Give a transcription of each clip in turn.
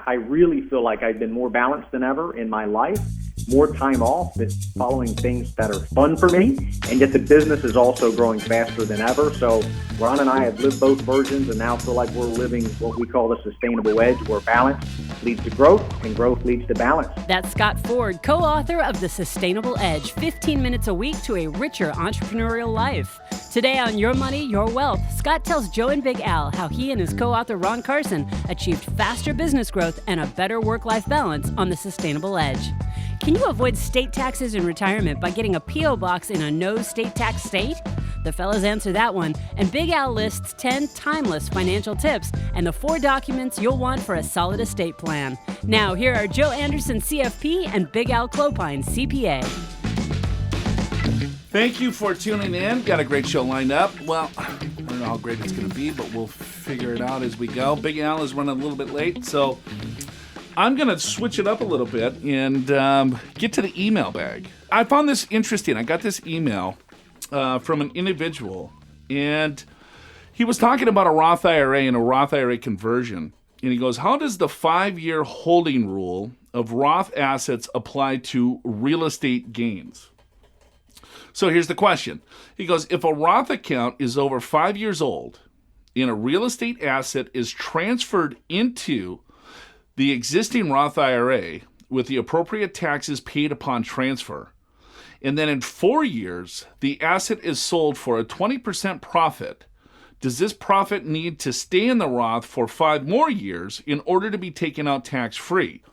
I really feel like I've been more balanced than ever in my life, more time off, following things that are fun for me, and yet the business is also growing faster than ever. So Ron and I have lived both versions and now feel like we're living what we call the sustainable edge, where balance leads to growth and growth leads to balance. That's Scott Ford, co-author of The Sustainable Edge, 15 minutes a week to a richer entrepreneurial life. Today on Your Money, Your Wealth, Scott tells Joe and Big Al how he and his co-author Ron Carson achieved faster business growth and a better work-life balance on the Sustainable Edge. Can you avoid state taxes in retirement by getting a P.O. box in a no state tax state? The fellas answer that one, and Big Al lists 10 timeless financial tips and the 4 documents you'll want for a solid estate plan. Now, here are Joe Anderson, CFP, and Big Al Clopine, CPA. Thank you for tuning in. Got a great show lined up. Well, I don't know how great it's going to be, but we'll figure it out as we go. Big Al is running a little bit late, so I'm going to switch it up a little bit and get to the email bag. I found this interesting. I got this email from an individual, and he was talking about a Roth IRA and a Roth IRA conversion. And he goes, how does the 5-year holding rule of Roth assets apply to real estate gains? So here's the question. He goes, if a Roth account is over 5 years old and a real estate asset is transferred into the existing Roth IRA with the appropriate taxes paid upon transfer, and then in 4 years, the asset is sold for a 20% profit, does this profit need to stay in the Roth for 5 more years in order to be taken out tax-free?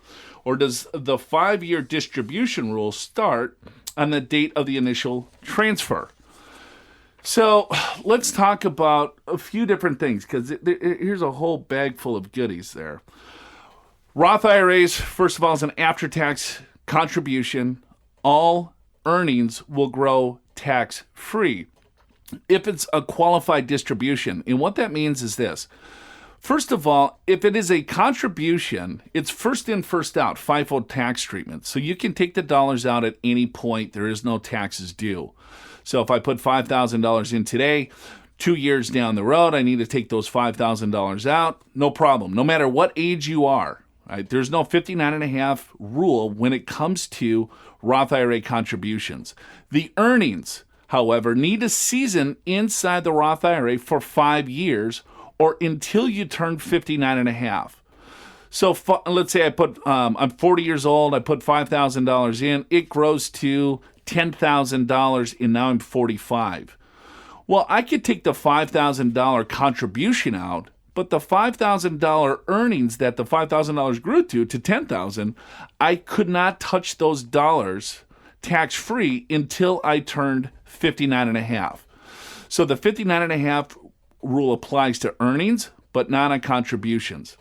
Or does the 5-year distribution rule start on the date of the initial transfer? So let's talk about a few different things, because here's a whole bag full of goodies there. Roth IRAs, first of all, is an after-tax contribution. All earnings will grow tax-free if it's a qualified distribution. And what that means is this. First of all, if it is a contribution, it's first in, first out, FIFO tax treatment. So you can take the dollars out at any point. There is no taxes due. So if I put $5,000 in today, 2 years down the road, I need to take those $5,000 out. No problem. No matter what age you are. Right? There's no 59.5 rule when it comes to Roth IRA contributions. The earnings, however, need to season inside the Roth IRA for 5 years or until you turn 59.5. So let's say I'm 40 years old, I put $5,000 in, it grows to $10,000, and now I'm 45. Well, I could take the $5,000 contribution out, but the $5,000 earnings that the $5,000 grew to $10,000, I could not touch those dollars tax-free until I turned 59.5. So the 59.5 rule applies to earnings, but not on contributions.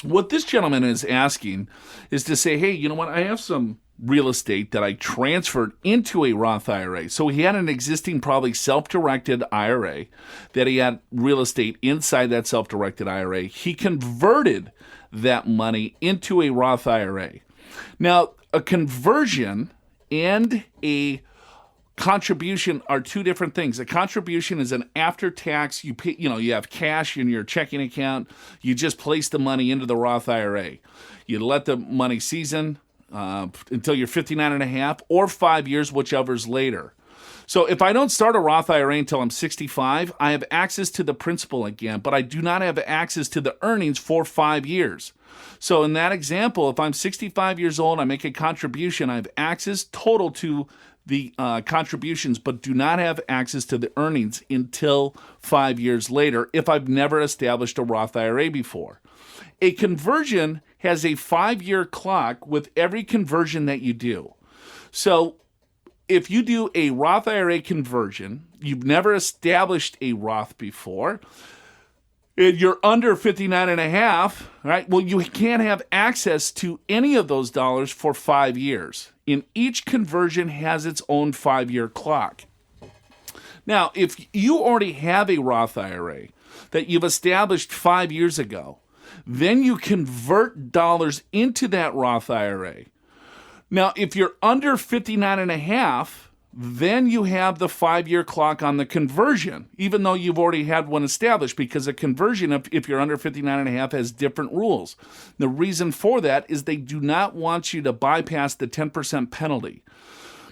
What this gentleman is asking is to say, hey, you know what? I have some real estate that I transferred into a Roth IRA. So he had an existing, probably self-directed IRA that he had real estate inside that self-directed IRA. He converted that money into a Roth IRA. Now, a conversion and a contribution are two different things. A contribution is an after-tax, you pay, you have cash in your checking account, you just place the money into the Roth IRA. You let the money season until you're 59.5 or 5 years, whichever's later. So if I don't start a Roth IRA until I'm 65, I have access to the principal again, but I do not have access to the earnings for 5 years. So in that example, if I'm 65 years old, I make a contribution, I have access total to the contributions, but do not have access to the earnings until 5 years later if I've never established a Roth IRA before. A conversion has a 5-year clock with every conversion that you do. So if you do a Roth IRA conversion, you've never established a Roth before, you're under 59.5, right? Well, you can't have access to any of those dollars for 5 years. And each conversion has its own 5-year clock. Now, if you already have a Roth IRA that you've established 5 years ago, then you convert dollars into that Roth IRA. Now, if you're under 59.5, Then you have the 5-year clock on the conversion, even though you've already had one established, because a conversion, if you're under 59 and a half, has different rules. The reason for that is they do not want you to bypass the 10% penalty.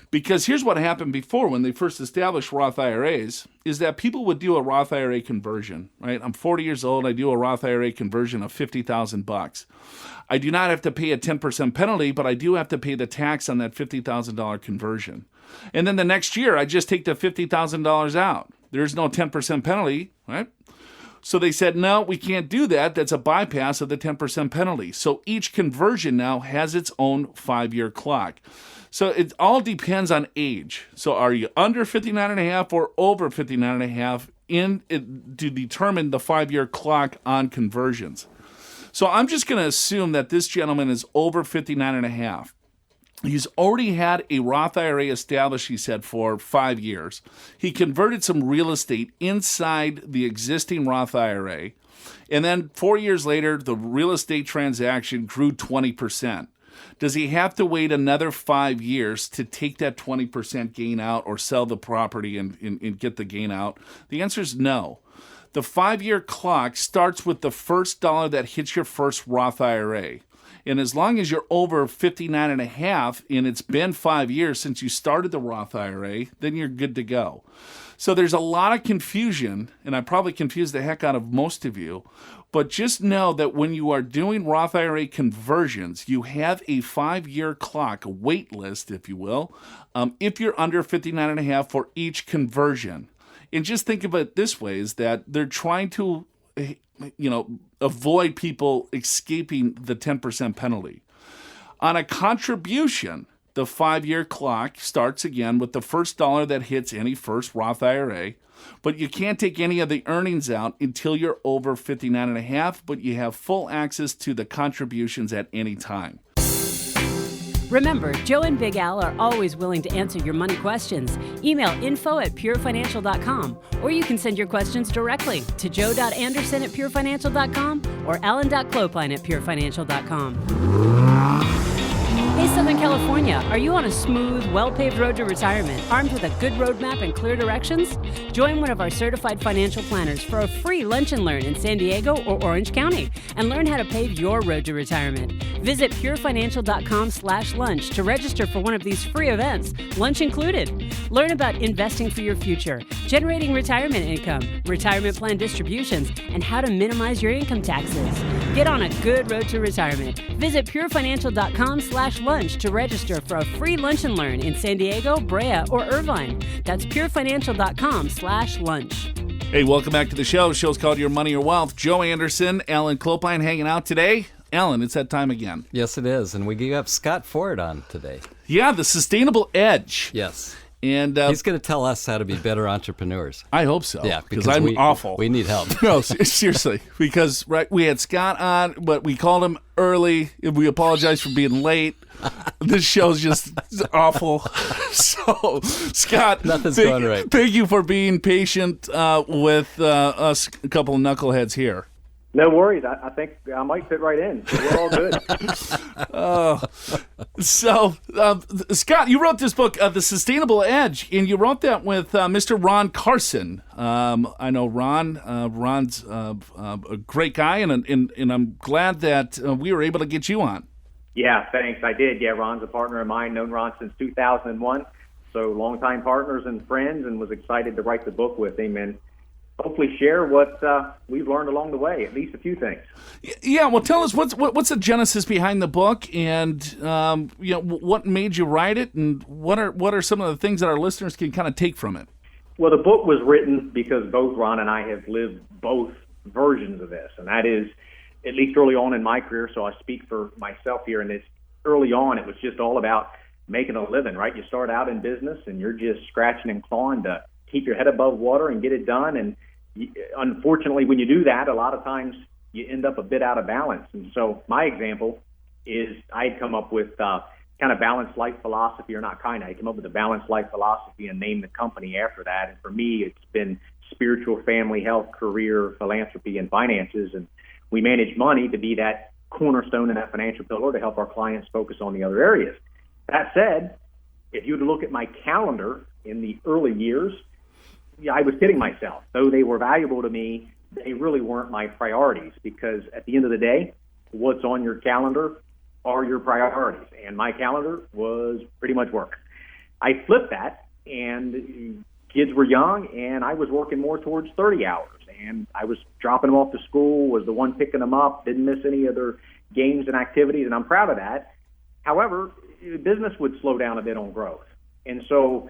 Because here's what happened before when they first established Roth IRAs, is that people would do a Roth IRA conversion, right? I'm 40 years old, I do a Roth IRA conversion of $50,000. I do not have to pay a 10% penalty, but I do have to pay the tax on that $50,000 conversion. And then the next year, I just take the $50,000 out. There's no 10% penalty, right? So they said, no, we can't do that. That's a bypass of the 10% penalty. So each conversion now has its own 5-year clock. So it all depends on age. So are you under 59 and a half or over 59 and a half to determine the 5-year clock on conversions? So I'm just going to assume that this gentleman is over 59 and a half. He's already had a Roth IRA established, he said, for 5 years. He converted some real estate inside the existing Roth IRA. And then 4 years later, the real estate transaction grew 20%. Does he have to wait another 5 years to take that 20% gain out or sell the property and get the gain out? The answer is no. The 5-year clock starts with the first dollar that hits your first Roth IRA. And as long as you're over 59 and a half, and it's been 5 years since you started the Roth IRA, then you're good to go. So there's a lot of confusion, and I probably confused the heck out of most of you, but just know that when you are doing Roth IRA conversions, you have a 5-year clock, a wait list, if you will, if you're under 59 and a half for each conversion. And just think of it this way, is that they're trying to avoid people escaping the 10% penalty. On a contribution, the 5-year clock starts again with the first dollar that hits any first Roth IRA, but you can't take any of the earnings out until you're over 59 and a half, but you have full access to the contributions at any time. Remember, Joe and Big Al are always willing to answer your money questions. Email info@purefinancial.com, or you can send your questions directly to joe.anderson@purefinancial.com or alan.clopine@purefinancial.com. Hey, Southern California, are you on a smooth, well-paved road to retirement, armed with a good roadmap and clear directions? Join one of our certified financial planners for a free lunch and learn in San Diego or Orange County and learn how to pave your road to retirement. Visit purefinancial.com/lunch to register for one of these free events, lunch included. Learn about investing for your future, generating retirement income, retirement plan distributions, and how to minimize your income taxes. Get on a good road to retirement. Visit purefinancial.com/lunch to register for a free lunch and learn in San Diego, Brea, or Irvine. That's purefinancial.com/lunch. Hey, welcome back to the show. The show's called Your Money or Wealth. Joe Anderson, Alan Clopine hanging out today. Alan, it's that time again. Yes, it is. And we have Scott Ford on today. Yeah, the Sustainable Edge. Yes. And he's going to tell us how to be better entrepreneurs. I hope so. Yeah, because I'm awful. We need help. No, seriously. Because we had Scott on, but we called him early. We apologize for being late. This show's just awful. So, Scott, nothing's going right. Thank you for being patient with us, a couple of knuckleheads here. No worries. I think I might fit right in. So we're all good. Scott, you wrote this book, The Sustainable Edge, and you wrote that with Mr. Ron Carson. I know Ron. Ron's a great guy, and I'm glad that we were able to get you on. Yeah, thanks. I did. Yeah, Ron's a partner of mine, known Ron since 2001. So longtime partners and friends, and was excited to write the book with him and hopefully share what we've learned along the way, at least a few things. Yeah, well, tell us what's the genesis behind the book, and what made you write it, and what are some of the things that our listeners can kind of take from it? Well, the book was written because both Ron and I have lived both versions of this, and that is at least early on in my career. So I speak for myself here, and it's early on. It was just all about making a living, right? You start out in business, and you're just scratching and clawing to keep your head above water and get it done. And unfortunately, when you do that, a lot of times you end up a bit out of balance. And so my example is I'd come up with kind of balanced life philosophy, or not kind of, I came up with a balanced life philosophy and named the company after that. And for me, it's been spiritual, family, health, career, philanthropy, and finances. And we manage money to be that cornerstone in that financial pillar to help our clients focus on the other areas. That said, if you were to look at my calendar in the early years, yeah, I was kidding myself. Though they were valuable to me, they really weren't my priorities, because at the end of the day, what's on your calendar are your priorities. And my calendar was pretty much work. I flipped that, and kids were young, and I was working more towards 30 hours. And I was dropping them off to school, was the one picking them up, didn't miss any of their games and activities, and I'm proud of that. However, business would slow down a bit on growth. And so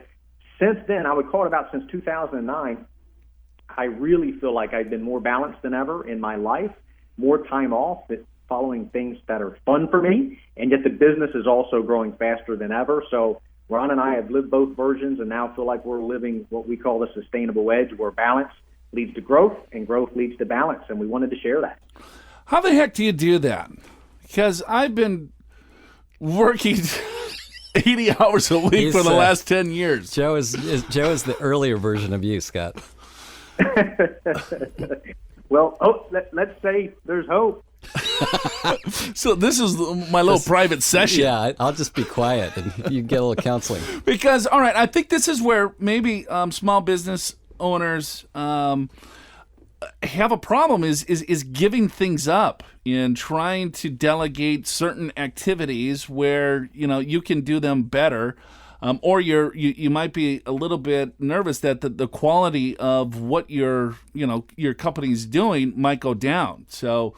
since then, I would call it about since 2009, I really feel like I've been more balanced than ever in my life, more time off, following things that are fun for me, and yet the business is also growing faster than ever. So Ron and I have lived both versions and now feel like we're living what we call the sustainable edge, where balance leads to growth and growth leads to balance, and we wanted to share that. How the heck do you do that? Because I've been working 80 hours a week for the last 10 years. Joe is the earlier version of you, Scott. Well, let's say there's hope. So this is my little private session. Yeah, I'll just be quiet and you get a little counseling. Because, all right, I think this is where maybe small business owners have a problem is giving things up and trying to delegate certain activities where you can do them better, or you might be a little bit nervous that the quality of what your company's doing might go down. So,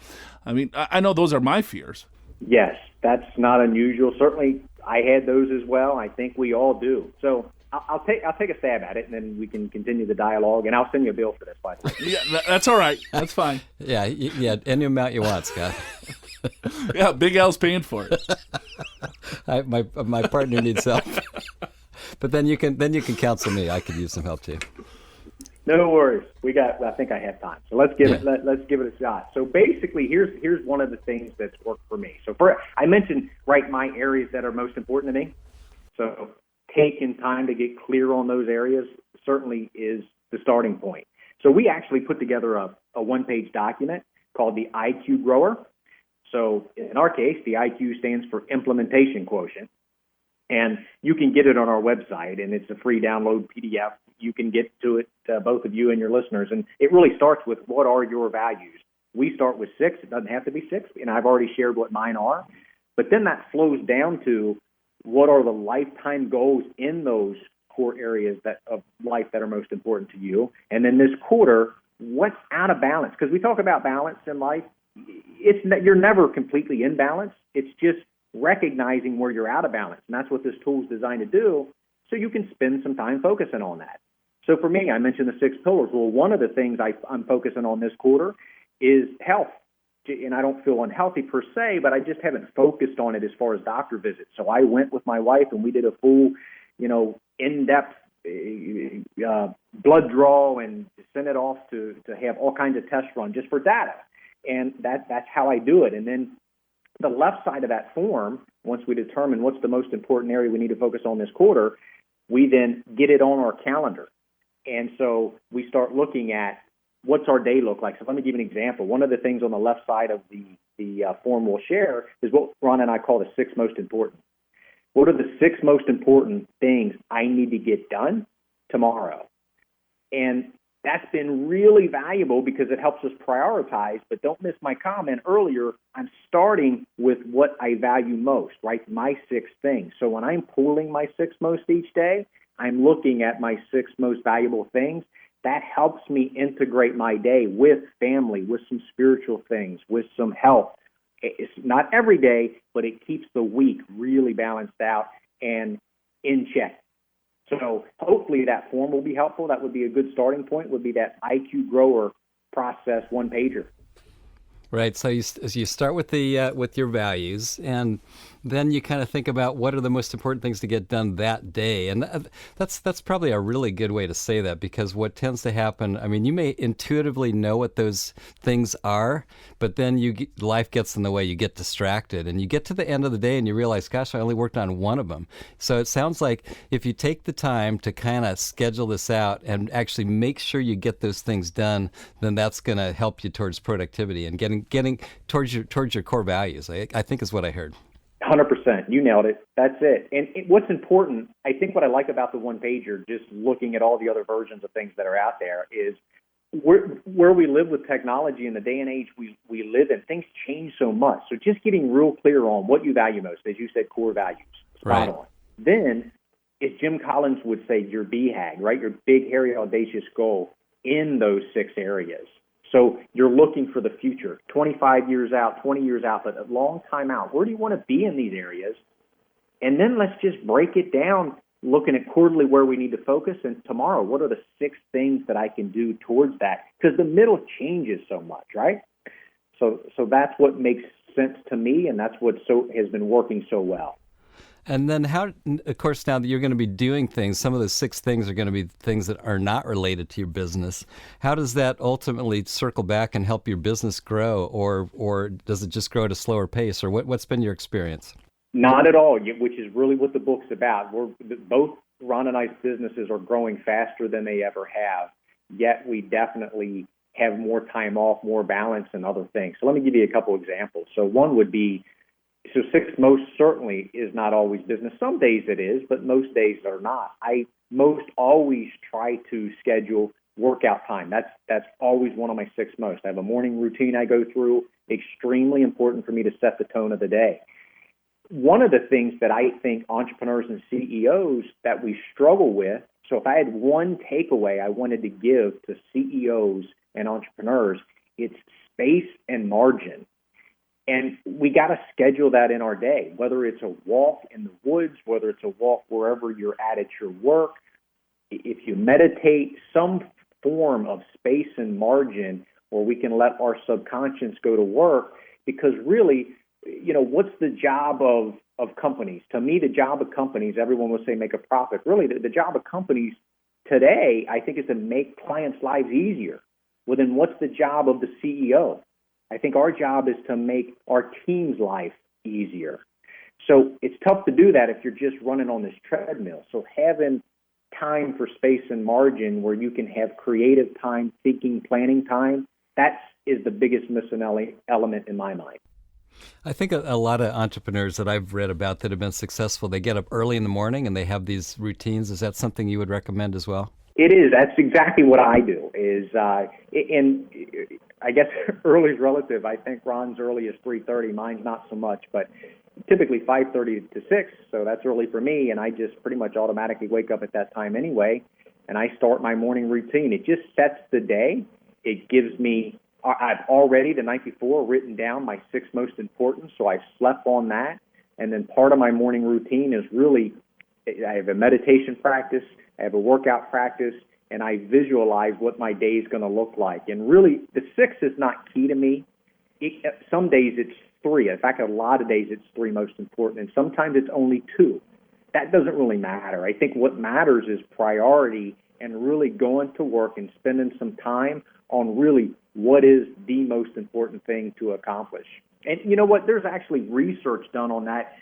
I mean, I know those are my fears. Yes, that's not unusual. Certainly, I had those as well. I think we all do. So I'll take a stab at it, and then we can continue the dialogue. And I'll send you a bill for this, by the way. Yeah, that's all right. That's fine. Yeah, any amount you want, Scott. Yeah, Big Al's paying for it. My partner needs help, but then you can counsel me. I could use some help too. No worries. I think I have time. So let's give it a shot. So basically, here's one of the things that's worked for me. So I mentioned my areas that are most important to me. So taking time to get clear on those areas certainly is the starting point. So we actually put together a one-page document called the IQ Grower. So in our case, the IQ stands for Implementation Quotient. And you can get it on our website, and it's a free download PDF. You can get to it, both of you and your listeners. And it really starts with, what are your values? We start with 6. It doesn't have to be 6, and I've already shared what mine are. But then that flows down to, what are the lifetime goals in those core areas of life that are most important to you? And then this quarter, what's out of balance? Because we talk about balance in life. You're never completely in balance. It's just recognizing where you're out of balance. And that's what this tool is designed to do, so you can spend some time focusing on that. So for me, I mentioned the 6 pillars. Well, one of the things I'm focusing on this quarter is health. And I don't feel unhealthy per se, but I just haven't focused on it as far as doctor visits. So I went with my wife, and we did a full, in-depth blood draw and sent it off to have all kinds of tests run just for data. And that's how I do it. And then the left side of that form, once we determine what's the most important area we need to focus on this quarter, we then get it on our calendar. And so we start looking at, what's our day look like? So let me give you an example. One of the things on the left side of the form we'll share is what Ron and I call the 6 most important. What are the 6 most important things I need to get done tomorrow? And that's been really valuable because it helps us prioritize. But don't miss my comment earlier. I'm starting with what I value most, right? My 6 things. So when I'm pulling my 6 most each day, I'm looking at my 6 most valuable things. That helps me integrate my day with family, with some spiritual things, with some health. It's not every day, but it keeps the week really balanced out and in check. So hopefully that form will be helpful. That would be a good starting point, would be that IQ Grower process one-pager. Right. So you start with with your values, and then you kind of think about what are the most important things to get done that day. And that's probably a really good way to say that, because what tends to happen, I mean, you may intuitively know what those things are, but then life gets in the way. You get distracted, and you get to the end of the day and you realize, gosh, I only worked on one of them. So it sounds like if you take the time to kind of schedule this out and actually make sure you get those things done, then that's going to help you towards productivity and getting towards your core values, I think is what I heard. 100%. You nailed it. That's it. And what's important, I think what I like about the one pager, just looking at all the other versions of things that are out there, is where we live with technology in the day and age we live in, things change so much. So just getting real clear on what you value most, as you said, core values, spot on. Then, as Jim Collins would say, your BHAG, right? Your big, hairy, audacious goal in those 6 areas. So you're looking for the future, 25 years out, 20 years out, but a long time out. Where do you want to be in these areas? And then let's just break it down, looking at quarterly where we need to focus, and tomorrow, what are the 6 things that I can do towards that? Because the middle changes so much, right? So that's what makes sense to me, and that's what has been working so well. And then how, of course, now that you're going to be doing things, some of the 6 things are going to be things that are not related to your business. How does that ultimately circle back and help your business grow, or does it just grow at a slower pace, or what's been your experience? Not at all, which is really what the book's about. Both Ron and I's businesses are growing faster than they ever have, yet we definitely have more time off, more balance, and other things. So let me give you a couple examples. So one would be, 6 most certainly is not always business. Some days it is, but most days are not. I most always try to schedule workout time. That's always one of my 6 most. I have a morning routine I go through, extremely important for me to set the tone of the day. One of the things that I think entrepreneurs and CEOs that we struggle with, so if I had one takeaway I wanted to give to CEOs and entrepreneurs, it's space and margin. And we got to schedule that in our day, whether it's a walk in the woods, whether it's a walk wherever you're at your work. If you meditate, some form of space and margin where we can let our subconscious go to work, because really, what's the job of companies? To me, the job of companies, everyone will say make a profit. Really, the job of companies today, I think, is to make clients' lives easier. Well, then what's the job of the CEO? I think our job is to make our team's life easier. So it's tough to do that if you're just running on this treadmill. So having time for space and margin where you can have creative time, thinking, planning time, that is the biggest missing element in my mind. I think a lot of entrepreneurs that I've read about that have been successful, they get up early in the morning and they have these routines. Is that something you would recommend as well? It is. That's exactly what I do. And I guess early is relative. I think Ron's early is 3:30. Mine's not so much, but typically 5:30 to 6. So that's early for me, and I just pretty much automatically wake up at that time anyway, and I start my morning routine. It just sets the day. It gives me. I've already the night before written down my 6 most important, so I've slept on that. And then part of my morning routine is really, I have a meditation practice, I have a workout practice, and I visualize what my day is going to look like. And really, the 6 is not key to me. Some days it's 3. In fact, a lot of days it's 3 most important, and sometimes it's only 2. That doesn't really matter. I think what matters is priority and really going to work and spending some time on really what is the most important thing to accomplish. And you know what? There's actually research done on that.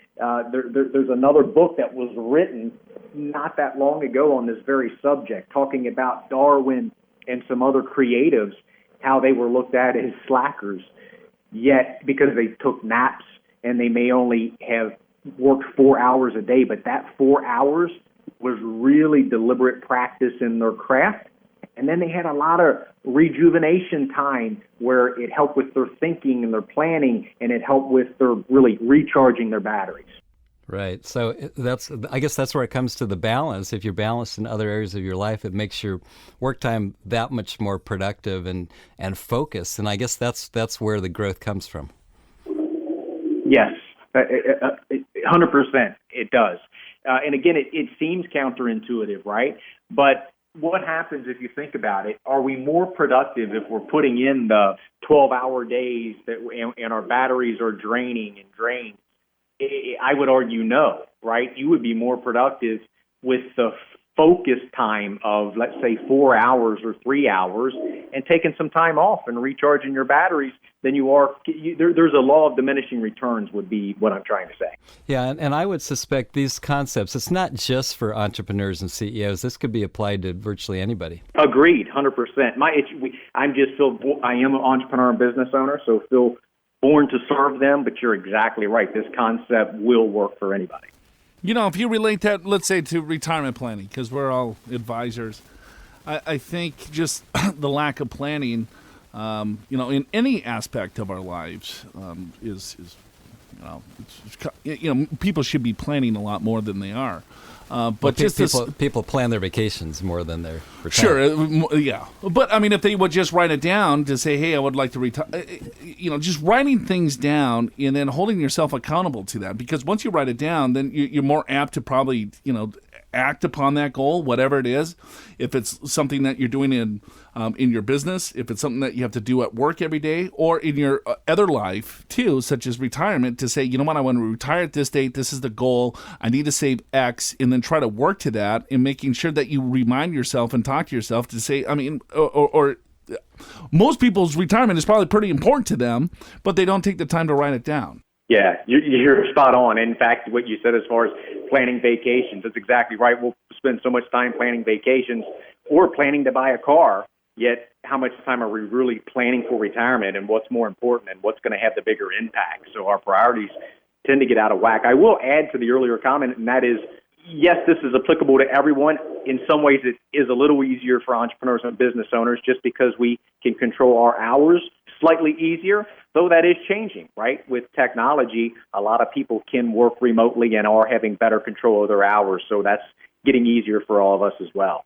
There's another book that was written not that long ago on this very subject, talking about Darwin and some other creatives, how they were looked at as slackers, yet because they took naps and they may only have worked 4 hours a day, but that 4 hours was really deliberate practice in their craft. And then they had a lot of rejuvenation time where it helped with their thinking and their planning, and it helped with their really recharging their batteries. Right. So I guess that's where it comes to the balance. If you're balanced in other areas of your life, it makes your work time that much more productive and focused. And I guess that's where the growth comes from. Yes, 100% it does. And again, it seems counterintuitive, right? But what happens if you think about it? Are we more productive if we're putting in the 12-hour days and our batteries are draining and drained? I would argue no, right? You would be more productive with the focus time of, let's say, 4 hours or 3 hours and taking some time off and recharging your batteries than you are. There's a law of diminishing returns would be what I'm trying to say. Yeah, and I would suspect these concepts, it's not just for entrepreneurs and CEOs. This could be applied to virtually anybody. Agreed, 100%. I am an entrepreneur and business owner, so feel born to serve them, but you're exactly right. This concept will work for anybody. If you relate that, let's say, to retirement planning, because we're all advisors, I think just the lack of planning, in any aspect of our lives is people should be planning a lot more than they are. But people plan their vacations more than their retirement. Sure, yeah. But I mean, if they would just write it down to say, "Hey, I would like to retire," just writing things down and then holding yourself accountable to that. Because once you write it down, then you're more apt to probably act upon that goal, whatever it is. If it's something that you're doing in your business, if it's something that you have to do at work every day, or in your other life too, such as retirement, to say, you know what, I want to retire at this date. This is the goal. I need to save X, and then try to work to that, and making sure that you remind yourself and talk to yourself to say, or most people's retirement is probably pretty important to them, but they don't take the time to write it down. Yeah, you're spot on. In fact, what you said as far as planning vacations, that's exactly right. We'll spend so much time planning vacations or planning to buy a car, yet how much time are we really planning for retirement, and what's more important and what's going to have the bigger impact? So our priorities tend to get out of whack. I will add to the earlier comment, and that is, yes, this is applicable to everyone. In some ways, it is a little easier for entrepreneurs and business owners just because we can control our hours slightly easier, though that is changing, right? With technology, a lot of people can work remotely and are having better control of their hours, so that's getting easier for all of us as well.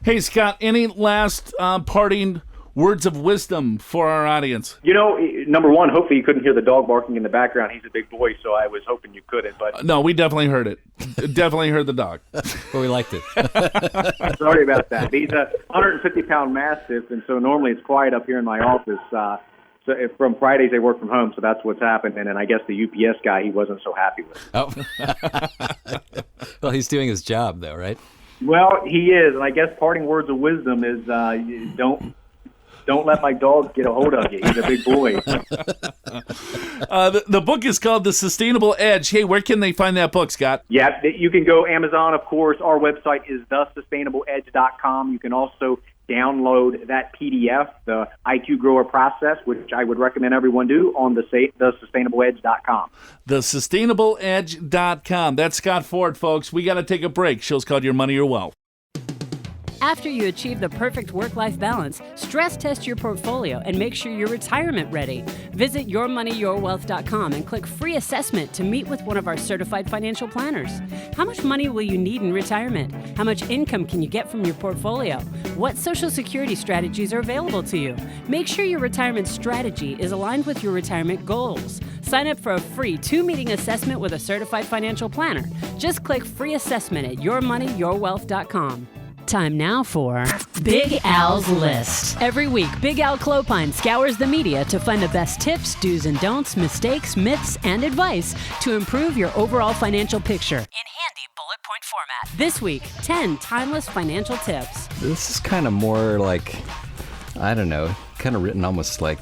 Hey, Scott, any last parting words of wisdom for our audience? Number one, hopefully you couldn't hear the dog barking in the background. He's a big boy, so I was hoping you couldn't. But no, we definitely heard it. Definitely heard the dog. But we liked it. Sorry about that. He's a 150-pound mastiff, and so normally it's quiet up here in my office. So from Fridays, they work from home, so that's what's happened. And then I guess the UPS guy, he wasn't so happy with it. Oh. Well, he's doing his job, though, right? Well, he is, and I guess parting words of wisdom is don't let my dog get a hold of you. He's a big boy. The book is called The Sustainable Edge. Hey, where can they find that book, Scott? Yeah, you can go Amazon, of course. Our website is thesustainableedge.com. You can also download that PDF, the IQ Grower Process, which I would recommend everyone do, on thesustainableedge.com. Thesustainableedge.com. That's Scott Ford, folks. We got to take a break. Show's called Your Money, Your Wealth. After you achieve the perfect work-life balance, stress test your portfolio and make sure you're retirement ready. Visit yourmoneyyourwealth.com and click free assessment to meet with one of our certified financial planners. How much money will you need in retirement? How much income can you get from your portfolio? What Social Security strategies are available to you? Make sure your retirement strategy is aligned with your retirement goals. Sign up for a free 2-meeting assessment with a certified financial planner. Just click free assessment at yourmoneyyourwealth.com. Time now for Big Al's List. Every week, Big Al Clopine scours the media to find the best tips, do's and don'ts, mistakes, myths, and advice to improve your overall financial picture in handy bullet point format. This week, 10 timeless financial tips. This is kind of more like, I don't know, kind of written almost like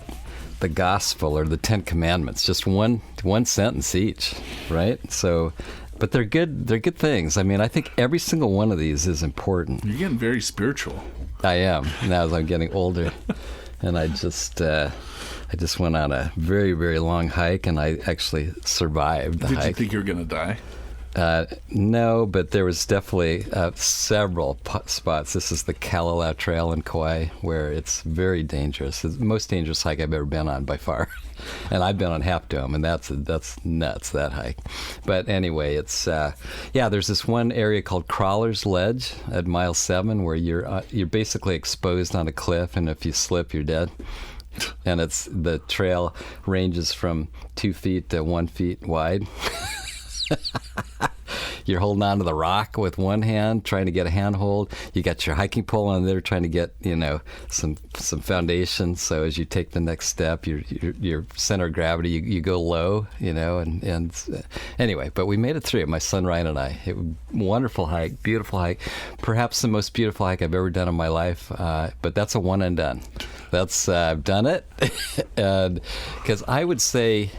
the gospel or the 10 commandments, just one sentence each, right? So, but they're good things. I mean, I think every single one of these is important. You're getting very spiritual. I am, now as I'm getting older. And I just went on a very, very long hike, and I actually survived the hike. Did you think you were going to die? No, but there was definitely several spots. This is the Kalalau Trail in Kauai, where it's very dangerous. It's the most dangerous hike I've ever been on by far. And I've been on Half Dome, and that's nuts, that hike. But anyway, it's there's this one area called Crawler's Ledge at mile 7 where you're basically exposed on a cliff, and if you slip, you're dead. And the trail ranges from 2 feet to 1 foot wide. You're holding on to the rock with one hand, trying to get a handhold. You got your hiking pole on there, trying to get some foundation. So as you take the next step, your center of gravity, you go low, and anyway. But we made it through. My son Ryan and I. Wonderful hike, beautiful hike, perhaps the most beautiful hike I've ever done in my life. But that's a one and done. That's I've done it, and because I would say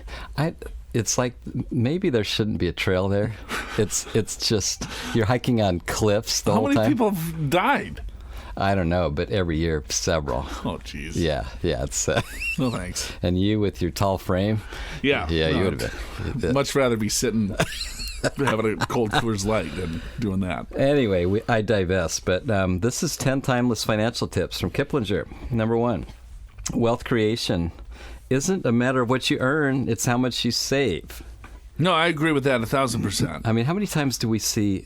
it's like maybe there shouldn't be a trail there. It's just you're hiking on cliffs the whole time. How many people have died? I don't know, but every year several. Oh, jeez. Yeah, it's. No thanks. And you with your tall frame. Yeah, you would have been. Much rather be sitting having a cold Coors Light than doing that. Anyway, I divest, but this is 10 timeless financial tips from Kiplinger. Number 1, wealth creation isn't a matter of what you earn; it's how much you save. No, I agree with that 1,000%. I mean, how many times do we see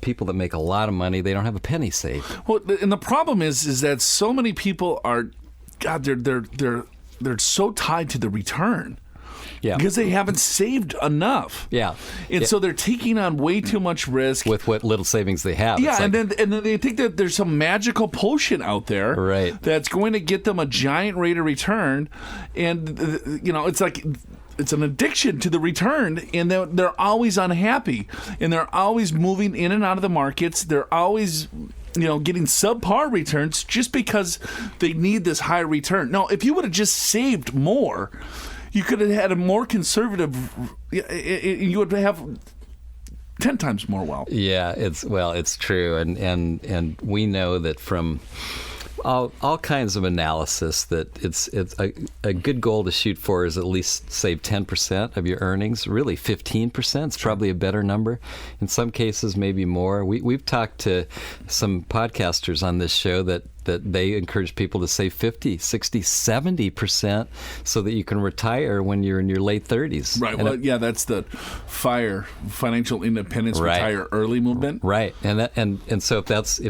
people that make a lot of money, they don't have a penny saved? Well, and the problem is that so many people are, God, they're so tied to the return. Yeah. Because they haven't saved enough. Yeah. And so they're taking on way too much risk. With what little savings they have. Yeah, and then they think that there's some magical potion out there right. that's going to get them a giant rate of return. And, it's like... It's an addiction to the return, and they're always unhappy, and they're always moving in and out of the markets. They're always, getting subpar returns just because they need this high return. No, if you would have just saved more, you could have had a more conservative. You would have 10 times more wealth. Yeah, it's true, and we know that from all kinds of analysis that it's a good goal to shoot for is at least save 10% of your earnings. Really, 15% is probably a better number. In some cases, maybe more. We've talked to some podcasters on this show that they encourage people to save 50, 60, 70% so that you can retire when you're in your late 30s. Right. And that's the financial independence, right. Retire early movement. Right. And so if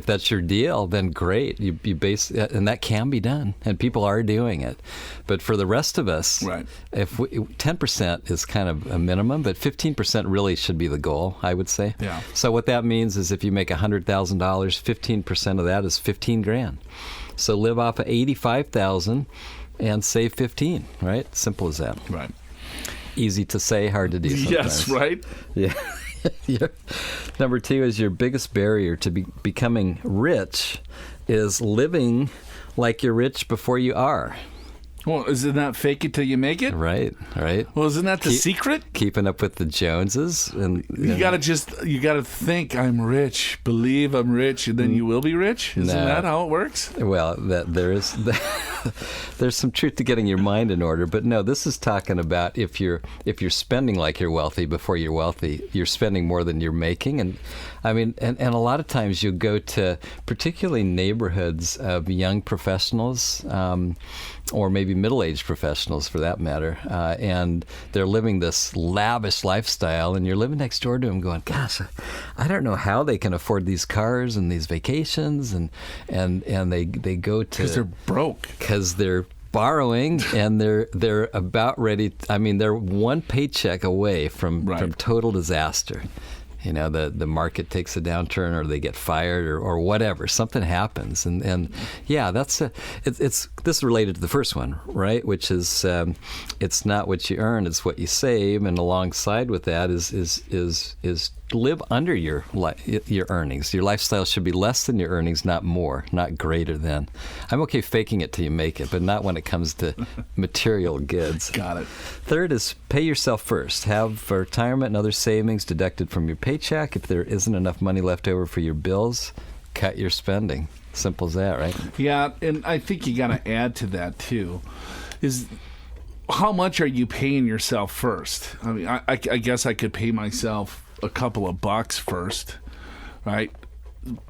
that's your deal, then great. You base, and that can be done, and people are doing it. But for the rest of us, right. 10% is kind of a minimum, but 15% really should be the goal, I would say. Yeah. So what that means is if you make $100,000, 15% of that is $15,000. So live off of $85,000 and save 15, right? Simple as that. Right. Easy to say, hard to do sometimes. Yes, right? Yeah. Number 2 is your biggest barrier to becoming rich is living like you're rich before you are. Well, isn't that fake it till you make it? Right. Well, isn't that the secret? Keeping up with the Joneses, and you gotta think I'm rich, believe I'm rich, and then you will be rich. Isn't that how it works? Well, there's some truth to getting your mind in order, but no, this is talking about if you're spending like you're wealthy before you're wealthy, you're spending more than you're making, and I mean, and a lot of times you go to particularly neighborhoods of young professionals. Or maybe middle-aged professionals, for that matter, and they're living this lavish lifestyle, and you're living next door to them going, gosh, I don't know how they can afford these cars and these vacations, and they go to... Because they're broke. Because they're borrowing, and they're about ready... they're one paycheck away from total disaster. The market takes a downturn, or they get fired, or whatever. Something happens, and yeah, this is related to the first one, right? Which is it's not what you earn, it's what you save, and alongside with that is live under your earnings. Your lifestyle should be less than your earnings, not more, not greater than. I'm okay faking it till you make it, but not when it comes to material goods. Got it. Third is pay yourself first. Have retirement and other savings deducted from your paycheck. If there isn't enough money left over for your bills, cut your spending. Simple as that, right? Yeah, and I think you got to add to that too, is how much are you paying yourself first? I mean, I guess I could pay myself a couple of bucks first, right?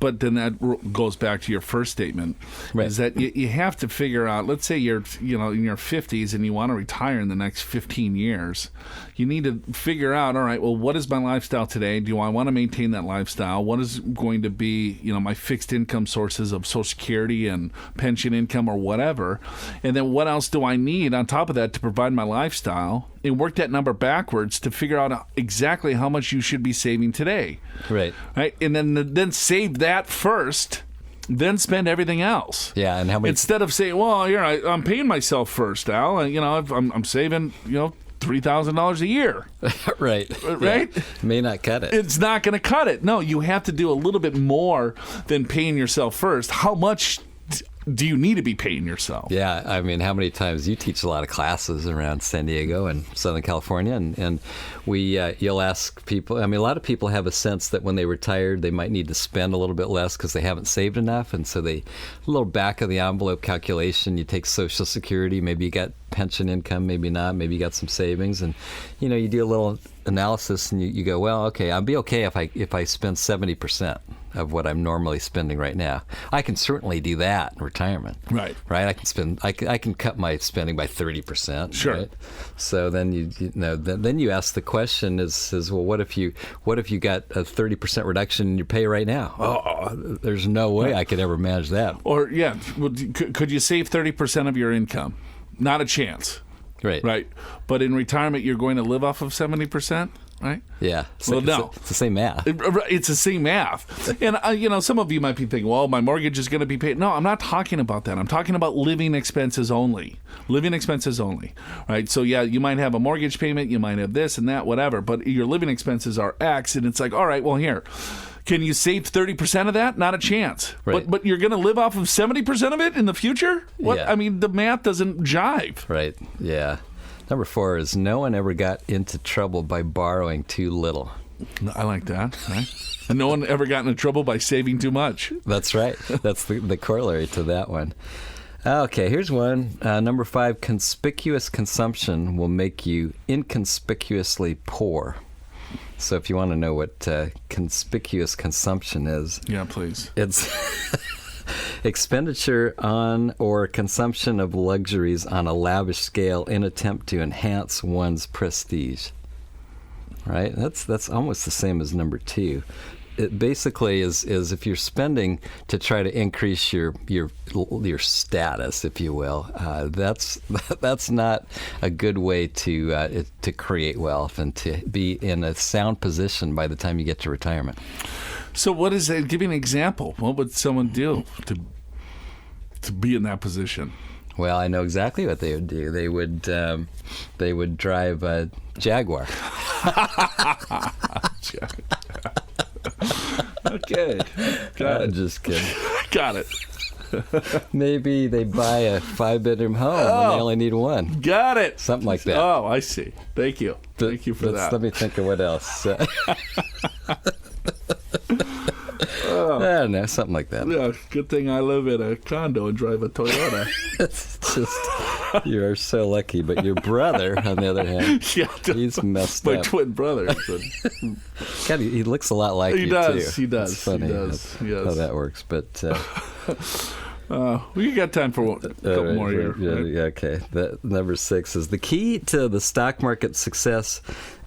But then that goes back to your first statement, right. Is that you have to figure out, let's say you're in your 50s and you want to retire in the next 15 years. You need to figure out, all right, well, what is my lifestyle today? Do I want to maintain that lifestyle? What is going to be, my fixed income sources of Social Security and pension income or whatever? And then what else do I need on top of that to provide my lifestyle? And work that number backwards to figure out exactly how much you should be saving today. Right. And then save that first, then spend everything else. Yeah, and how many... Instead of saying, well, I'm paying myself first, Al. I'm saving, $3,000 a year. Right. Right? Yeah. May not cut it. It's not going to cut it. No, you have to do a little bit more than paying yourself first. How much do you need to be paying yourself? Yeah, I mean, how many times you teach a lot of classes around San Diego and Southern California, and you'll ask people. I mean, a lot of people have a sense that when they retire, they might need to spend a little bit less because they haven't saved enough, and so a little back of the envelope calculation. You take Social Security, maybe you got pension income, maybe not, maybe you got some savings, and you do a little analysis, and you go, well, okay, I'll be okay if I spend 70% of what I'm normally spending right now. I can certainly do that in retirement. Right. I can cut my spending by 30%. Sure. Right? So then then you ask the question is well, what if you got a 30% reduction in your pay right now? Oh, there's no way I could ever manage that. Or could you save 30% of your income? Not a chance. Right. But in retirement, you're going to live off of 70%. Right? Yeah. Well, no. It's the same math. It's the same math. And, some of you might be thinking, well, my mortgage is going to be paid. No, I'm not talking about that. I'm talking about living expenses only. Living expenses only. Right? So, yeah, you might have a mortgage payment. You might have this and that, whatever. But your living expenses are X. And it's like, all right, well, here. Can you save 30% of that? Not a chance. Right. But you're going to live off of 70% of it in the future? What? Yeah. I mean, the math doesn't jive. Right. Yeah. Number 4 is no one ever got into trouble by borrowing too little. I like that. Right? And no one ever got into trouble by saving too much. That's right. That's the corollary to that one. Okay, here's one. Number 5, conspicuous consumption will make you inconspicuously poor. So if you want to know what conspicuous consumption is. Yeah, please. It's expenditure on or consumption of luxuries on a lavish scale in attempt to enhance one's prestige. Right? That's almost the same as number 2. It basically is if you're spending to try to increase your status, if you will. That's not a good way to create wealth and to be in a sound position by the time you get to retirement. So what is that? Give me an example. What would someone do to be in that position? Well, I know exactly what they would do. They would drive a Jaguar. Okay. Got it. Just kidding. Got it. Maybe they buy a 5-bedroom home and they only need one. Got it. Something like that. Oh, I see. Thank you. Thank you for that. Let me think of what else. I don't know, something like that. Yeah, good thing I live in a condo and drive a Toyota. It's just, you are so lucky. But your brother, on the other hand, he's messed up. My twin brother. God, he looks a lot like you, too. He does. It's funny he does. Yes. How that works. But we got time for a couple more here. Yeah, okay. Number 6 is the key to the stock market success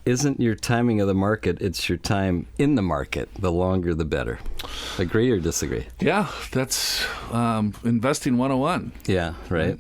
isn't your timing of the market, it's your time in the market. The longer, the better. Agree or disagree? Yeah, that's investing 101. Yeah, right.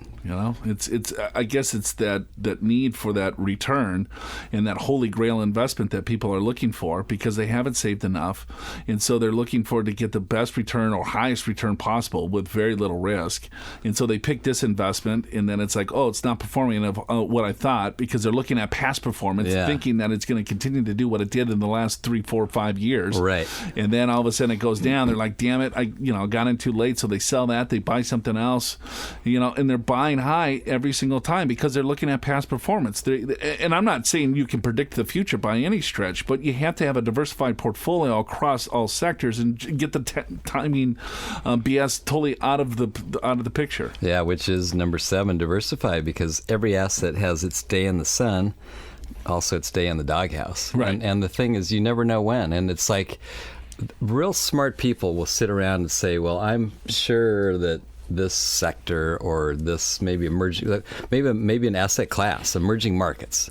It's. I guess it's that need for that return and that holy grail investment that people are looking for because they haven't saved enough, and so they're looking for to get the best return or highest return possible with very little risk. And so they pick this investment, and then it's like, oh, it's not performing of what I thought because they're looking at past performance, thinking that it's going to continue to do what it did in the last 3, 4, 5 years. Right. And then all of a sudden it goes down. They're like, damn it, I got in too late, so they sell that, they buy something else, and they're buying high every single time because they're looking at past performance. And I'm not saying you can predict the future by any stretch, but you have to have a diversified portfolio across all sectors and get the timing BS totally out of the picture. Yeah, which is number 7, diversify, because every asset has its day in the sun, also its day in the doghouse. Right. And the thing is, you never know when. And it's like real smart people will sit around and say, well, I'm sure that this sector or this maybe an asset class, emerging markets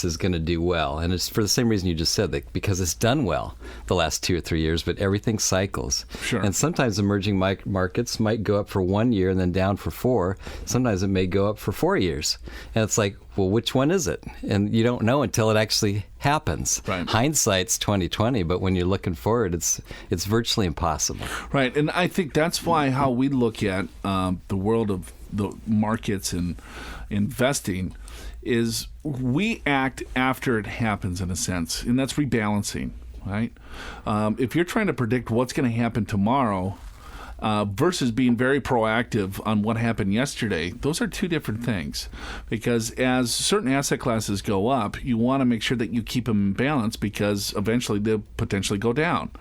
is going to do well, and it's for the same reason you just said, that because it's done well the last 2 or 3 years, but everything cycles. Sure. And sometimes emerging markets might go up for 1 year and then down for 4. Sometimes it may go up for 4 years, and it's like, well, which one is it? And you don't know until it actually happens. Right. Hindsight's 20/20, but when you're looking forward, it's virtually impossible. Right, and I think that's why how we look at the world of the markets and investing is we act after it happens, in a sense, and that's rebalancing. Right, if you're trying to predict what's going to happen tomorrow, versus being very proactive on what happened yesterday, those are two different things. Because as certain asset classes go up, you want to make sure that you keep them in balance because eventually they'll potentially go down.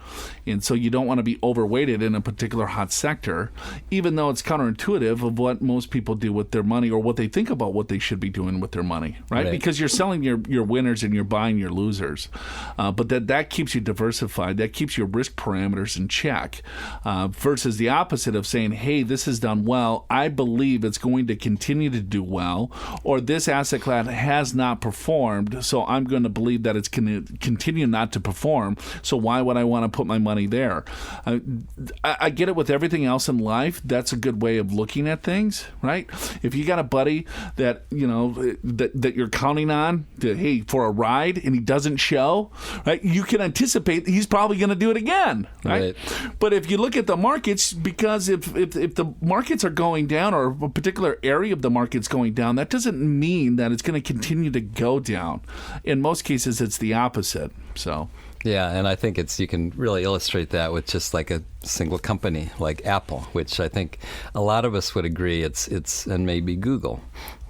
And so you don't want to be overweighted in a particular hot sector, even though it's counterintuitive of what most people do with their money or what they think about what they should be doing with their money, right? Because you're selling your winners and you're buying your losers. But that keeps you diversified. That keeps your risk parameters in check versus the opposite of saying, hey, this has done well. I believe it's going to continue to do well, or this asset class has not performed, so I'm going to believe that it's going to continue not to perform. So why would I want to put my money there? I get it with everything else in life. That's a good way of looking at things, right? If you got a buddy that that you're counting on to, for a ride and he doesn't show, right? You can anticipate he's probably going to do it again, right? But if you look at the markets, because if the markets are going down or a particular area of the market's going down, that doesn't mean that it's going to continue to go down. In most cases, it's the opposite. So. Yeah, and I think you can really illustrate that with just like a single company like Apple, which I think a lot of us would agree it's and maybe Google.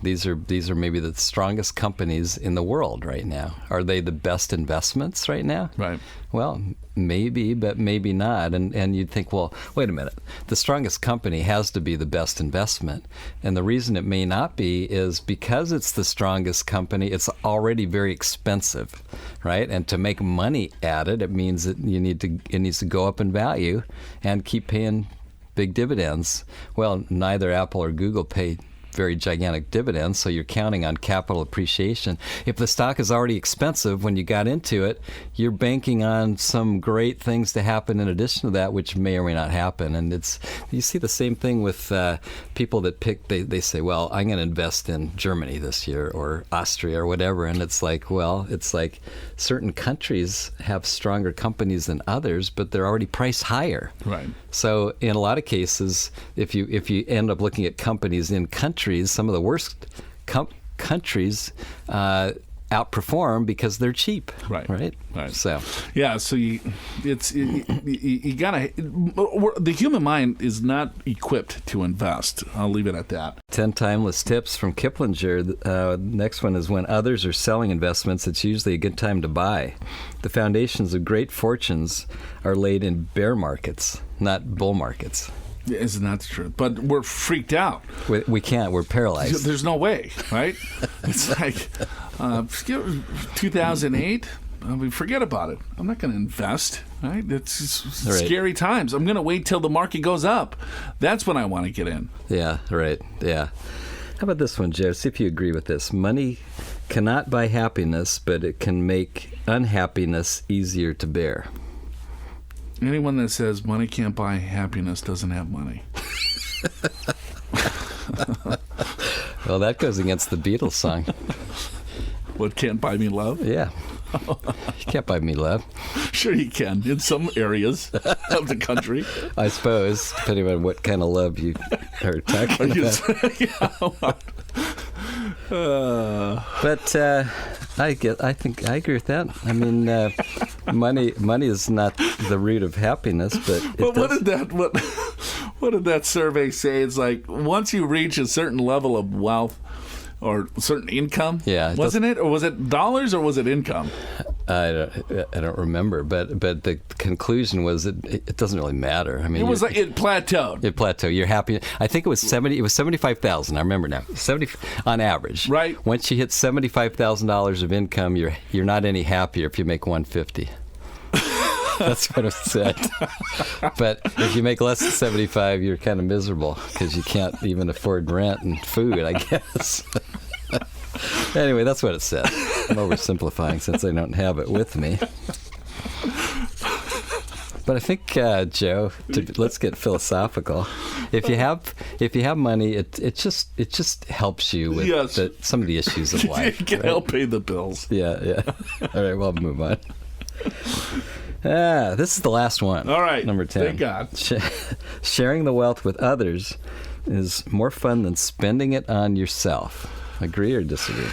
These are maybe the strongest companies in the world right now. Are they the best investments right now? Right. Well, maybe, but maybe not. And you'd think, well, wait a minute. The strongest company has to be the best investment. And the reason it may not be is because it's the strongest company, it's already very expensive, right? And to make money at it, it means that it needs to go up in value and keep paying big dividends. Well, neither Apple or Google pay very gigantic dividends, so you're counting on capital appreciation. If the stock is already expensive when you got into it, you're banking on some great things to happen in addition to that, which may or may not happen. And you see the same thing with people that they say, well, I'm going to invest in Germany this year or Austria or whatever, and it's like certain countries have stronger companies than others, but they're already priced higher. Right. So in a lot of cases, if you end up looking at companies in countries, some of the worst countries outperform because they're cheap. Right. So yeah, so you gotta. The human mind is not equipped to invest. I'll leave it at that. 10 timeless tips from Kiplinger. Next one is when others are selling investments, it's usually a good time to buy. The foundations of great fortunes are laid in bear markets, not bull markets. Isn't that the truth? But we're freaked out. We can't. We're paralyzed. There's no way, right? It's like 2008. Forget about it. I'm not going to invest, right? It's scary times. I'm going to wait till the market goes up. That's when I want to get in. Yeah, right. Yeah. How about this one, Joe? See if you agree with this. Money cannot buy happiness, but it can make unhappiness easier to bear. Anyone that says money can't buy happiness doesn't have money. Well, that goes against the Beatles song. What, can't buy me love? Yeah. You can't buy me love. Sure you can, in some areas of the country. I suppose, depending on what kind of love you are talking about. But I think I agree with that. I mean, money is not the root of happiness, but what did that survey say? It's like once you reach a certain level of wealth or certain income, wasn't it, or was it dollars, or was it income? I don't remember, but the conclusion was that it doesn't really matter. I mean, it was like it plateaued. It plateaued. You're happy. I think it was 70. It was 75,000. I remember now. 70 on average. Right. Once you hit $75,000 of income, you're not any happier if you make 150. That's what it said. But if you make less than 75, you're kind of miserable because you can't even afford rent and food, I guess. Anyway, that's what it said. I'm oversimplifying since I don't have it with me. But I think, Joe, let's get philosophical. If you have money, it just helps you with some of the issues of life. It can help pay the bills. Yeah. All right, well, move on. This is the last one. All right. Number 10. Thank God. Sharing the wealth with others is more fun than spending it on yourself. Agree or disagree?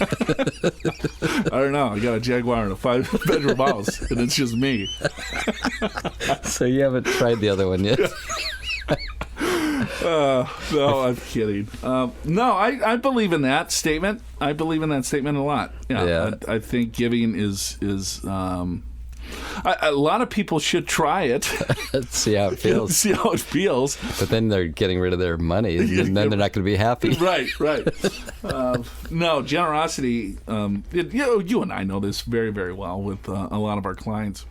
I don't know. I got a Jaguar and a 5-bedroom house, and it's just me. So you haven't tried the other one yet? No, I'm kidding. No, I believe in that statement. I believe in that statement a lot. Yeah. I think giving is a lot of people should try it. See how it feels. See how it feels. But then they're getting rid of their money, and then they're not going to be happy. Right. No, generosity. You and I know this very, very well with a lot of our clients.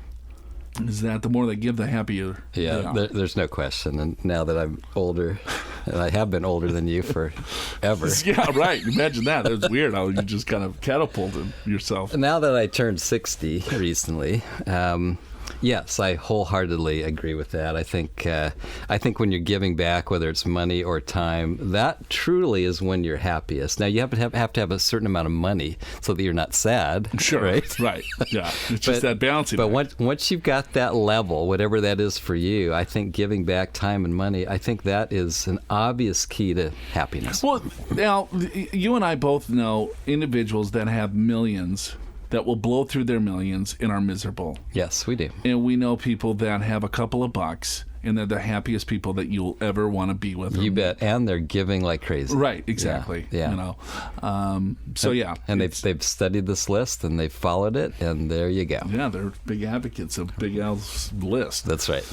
Is that the more they give, the happier they are. There's no question. And now that I'm older, and I have been older than you forever. Yeah, right. Imagine that. It's weird how you just kind of catapulted yourself. Now that I turned 60 recently, yes, I wholeheartedly agree with that. I think when you're giving back, whether it's money or time, that truly is when you're happiest. Now, you have to have a certain amount of money so that you're not sad. Sure. Right. Yeah. It's just that balancing. But once you've got that level, whatever that is for you, I think giving back time and money, I think that is an obvious key to happiness. Well, now, you and I both know individuals that have millions that will blow through their millions and are miserable. Yes, we do. And we know people that have a couple of bucks, and they're the happiest people that you'll ever want to be with. You bet. And they're giving like crazy. Right, exactly. Yeah. You know, so yeah. And they've studied this list, and they've followed it, and there you go. Yeah, they're big advocates of Big Al's list. That's right.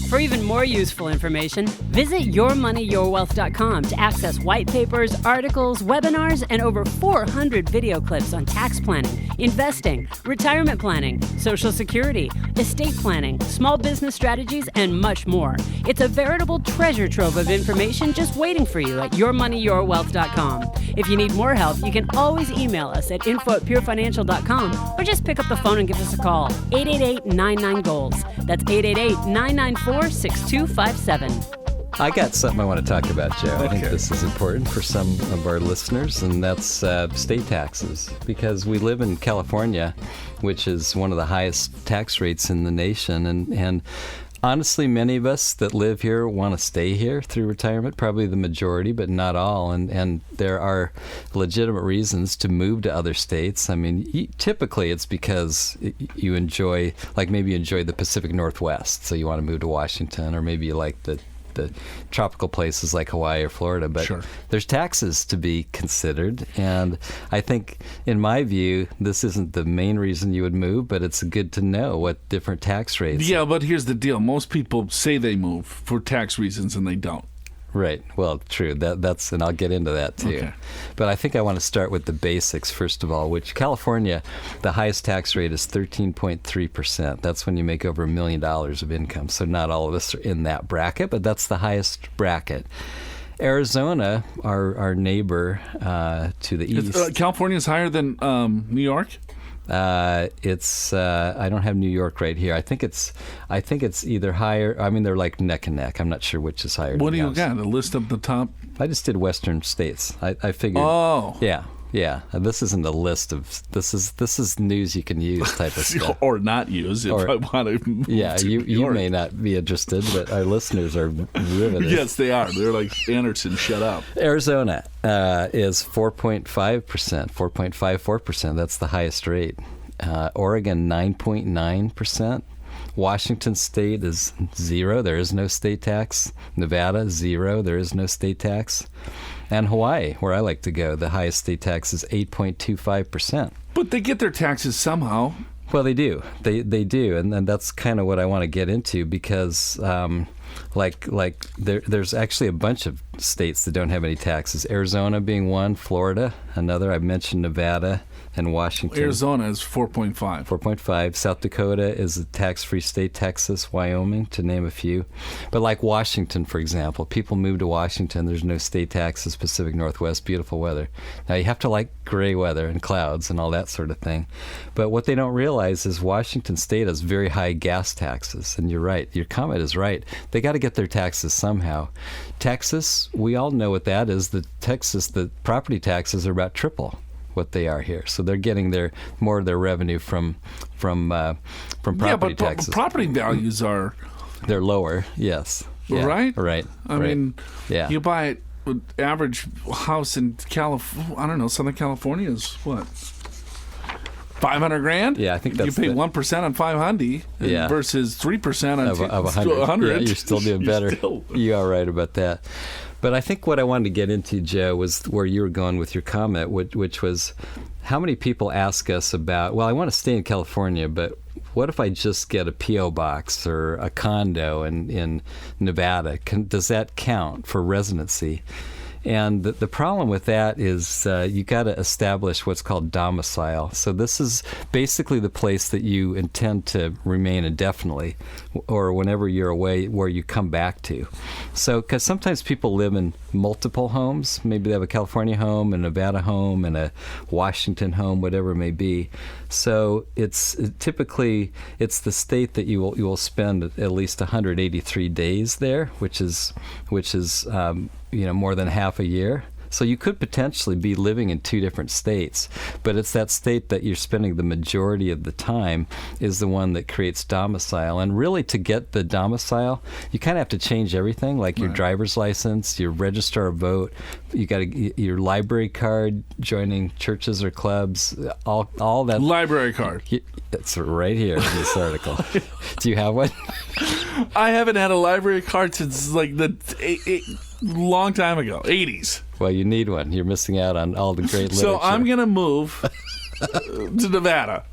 For even more useful information, visit yourmoneyyourwealth.com to access white papers, articles, webinars, and over 400 video clips on tax planning, investing, retirement planning, Social Security, estate planning, small business strategies, and much more. It's a veritable treasure trove of information just waiting for you at yourmoneyyourwealth.com. If you need more help, you can always email us at info@purefinancial.com or just pick up the phone and give us a call, 888-99-GOALS. That's 888-994-6257. I got something I want to talk about, Joe. I think this is important for some of our listeners, and that's state taxes. Because we live in California, which is one of the highest tax rates in the nation, and honestly, many of us that live here want to stay here through retirement, probably the majority, but not all. And there are legitimate reasons to move to other states. I mean, typically it's because you enjoy, like maybe you enjoy the Pacific Northwest, so you want to move to Washington, or maybe you like the tropical places like Hawaii or Florida, but sure, there's taxes to be considered. And I think, in my view, this isn't the main reason you would move, but it's good to know what different tax rates. Yeah, but here's the deal. Most people say they move for tax reasons and they don't. Right. Well, true. That's, and I'll get into that too. Okay. But I think I want to start with the basics first of all, which California, the highest tax rate is 13.3%. That's when you make over $1 million of income. So not all of us are in that bracket, but that's the highest bracket. Arizona, our neighbor to the east. California is higher than New York? It's I don't have New York right here. I think it's either higher. I mean, they're like neck and neck. I'm not sure which is higher. What do you got? A list of the top? I just did Western states. I figured. Oh. Yeah. This isn't a list of. This is news you can use type of stuff. Or not use if I want to move to New you York. may not be interested, but our listeners are riveted. Yes, they are. They're like, Anderson, shut up. Arizona is 4.5%, 4.54%. That's the highest rate. Oregon, 9.9%. Washington State is 0. There is no state tax. Nevada, 0. There is no state tax. And Hawaii, where I like to go, the highest state tax is 8.25%. But they get their taxes somehow. Well, they do. They do, and that's kind of what I want to get into, because there's actually a bunch of states that don't have any taxes. Arizona being one, Florida another. I mentioned Nevada and Washington. Arizona is 4.5. 4.5. South Dakota is a tax-free state. Texas, Wyoming, to name a few. But like Washington, for example, people move to Washington. There's no state taxes. Pacific Northwest, beautiful weather. Now you have to like gray weather and clouds and all that sort of thing. But what they don't realize is Washington State has very high gas taxes. And you're right. Your comment is right. They got to get their taxes somehow. Texas, we all know what that is. The property taxes are about triple what they are here, so they're getting more of their revenue from property taxes. Property values are they're lower. Yes. Right. I mean, yeah. You buy it average house in Southern California is what? $500,000? Yeah, I think that's you pay 1% on 500 versus 3% of 100. Yeah, you're still doing better. You are right about that. But I think what I wanted to get into, Joe, was where you were going with your comment, which was how many people ask us about, well, I want to stay in California, but what if I just get a P.O. box or a condo in Nevada? Does that count for residency? And the problem with that is you got to establish what's called domicile. So this is basically the place that you intend to remain indefinitely, or whenever you're away, where you come back to. So, because sometimes people live in multiple homes. Maybe they have a California home, a Nevada home, and a Washington home, whatever it may be. So typically it's the state that you will spend at least 183 days there, which is more than half a year. So you could potentially be living in two different states, but it's that state that you're spending the majority of the time is the one that creates domicile. And really, to get the domicile, you kind of have to change everything, like your driver's license, your register of vote, you got your library card, joining churches or clubs, all that. Library card. It's right here in this article. Do you have one? I haven't had a library card since like the long time ago, 80s. Well, you need one. You're missing out on all the great literature. So I'm going to move to Nevada.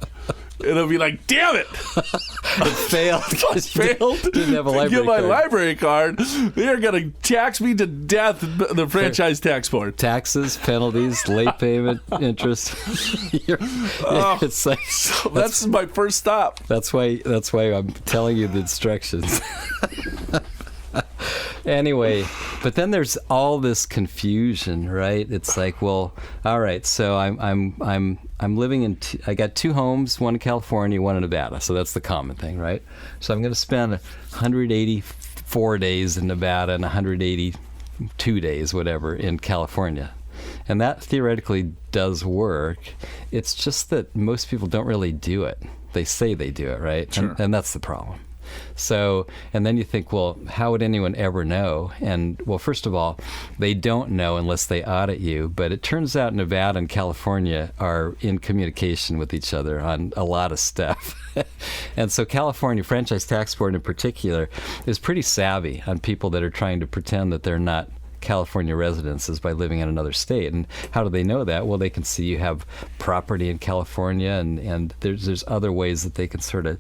And it'll be like, damn it! It failed. I failed didn't have a library to get my card. Library card. They're going to tax me to death, the franchise tax board. Taxes, penalties, late payment, interest. It's like, so that's my first stop. That's why I'm telling you the instructions. Anyway, but then there's all this confusion, right? It's like, well, all right, so I'm living in I got two homes, one in California, one in Nevada. So that's the common thing, right? So I'm going to spend 184 days in Nevada and 182 days, whatever, in California. And that theoretically does work. It's just that most people don't really do it. They say they do it, right? Sure. And that's the problem. So, and then you think, well, how would anyone ever know? And, well, first of all, they don't know unless they audit you. But it turns out Nevada and California are in communication with each other on a lot of stuff. And so California Franchise Tax Board in particular is pretty savvy on people that are trying to pretend that they're not California residences by living in another state. And how do they know that? Well, they can see you have property in California, and there's other ways that they can sort of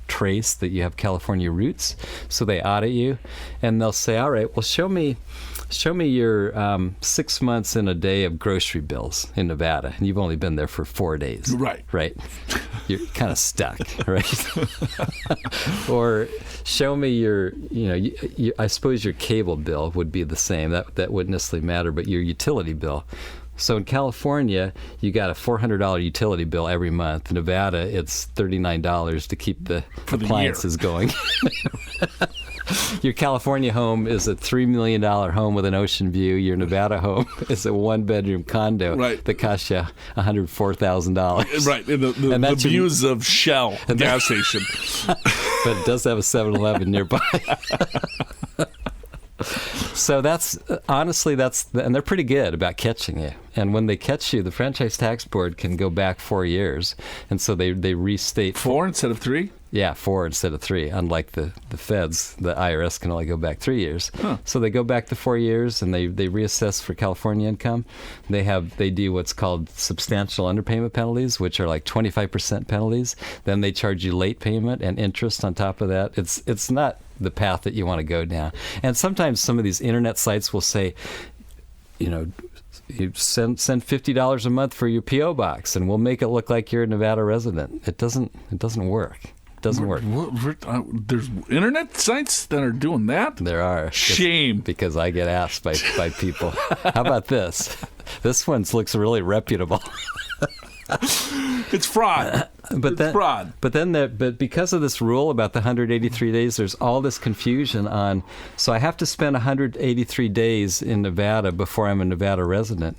trace that you have California roots. So they audit you, and they'll say, all right, well, show me your 6 months and a day of grocery bills in Nevada, and you've only been there for 4 days. Right. You're kind of stuck, right? Or show me your, I suppose your cable bill would be the same. That wouldn't necessarily matter, but your utility bill. So in California, you got a $400 utility bill every month. In Nevada, it's $39 to keep the appliances going. Your California home is a $3 million home with an ocean view. Your Nevada home is a one-bedroom condo that costs you $104,000. Right, and the views of Shell gas station. But it does have a 7-Eleven nearby. So that's honestly, and they're pretty good about catching you. And when they catch you, the Franchise Tax Board can go back 4 years, and so they restate 4 instead of 3. Yeah, 4 instead of 3. Unlike the feds, the IRS can only go back 3 years. Huh. So they go back to 4 years, and they reassess for California income. They do what's called substantial underpayment penalties, which are like 25% penalties. Then they charge you late payment and interest on top of that. It's not the path that you want to go down. And sometimes some of these internet sites will say, you send $50 a month for your P.O. box, and we'll make it look like you're a Nevada resident. It doesn't work. Doesn't work. There's internet sites that are doing that? There are. Shame. Because I get asked by people. How about this? This one looks really reputable. It's fraud. Fraud. But because of this rule about the 183 days, there's all this confusion on. So I have to spend 183 days in Nevada before I'm a Nevada resident.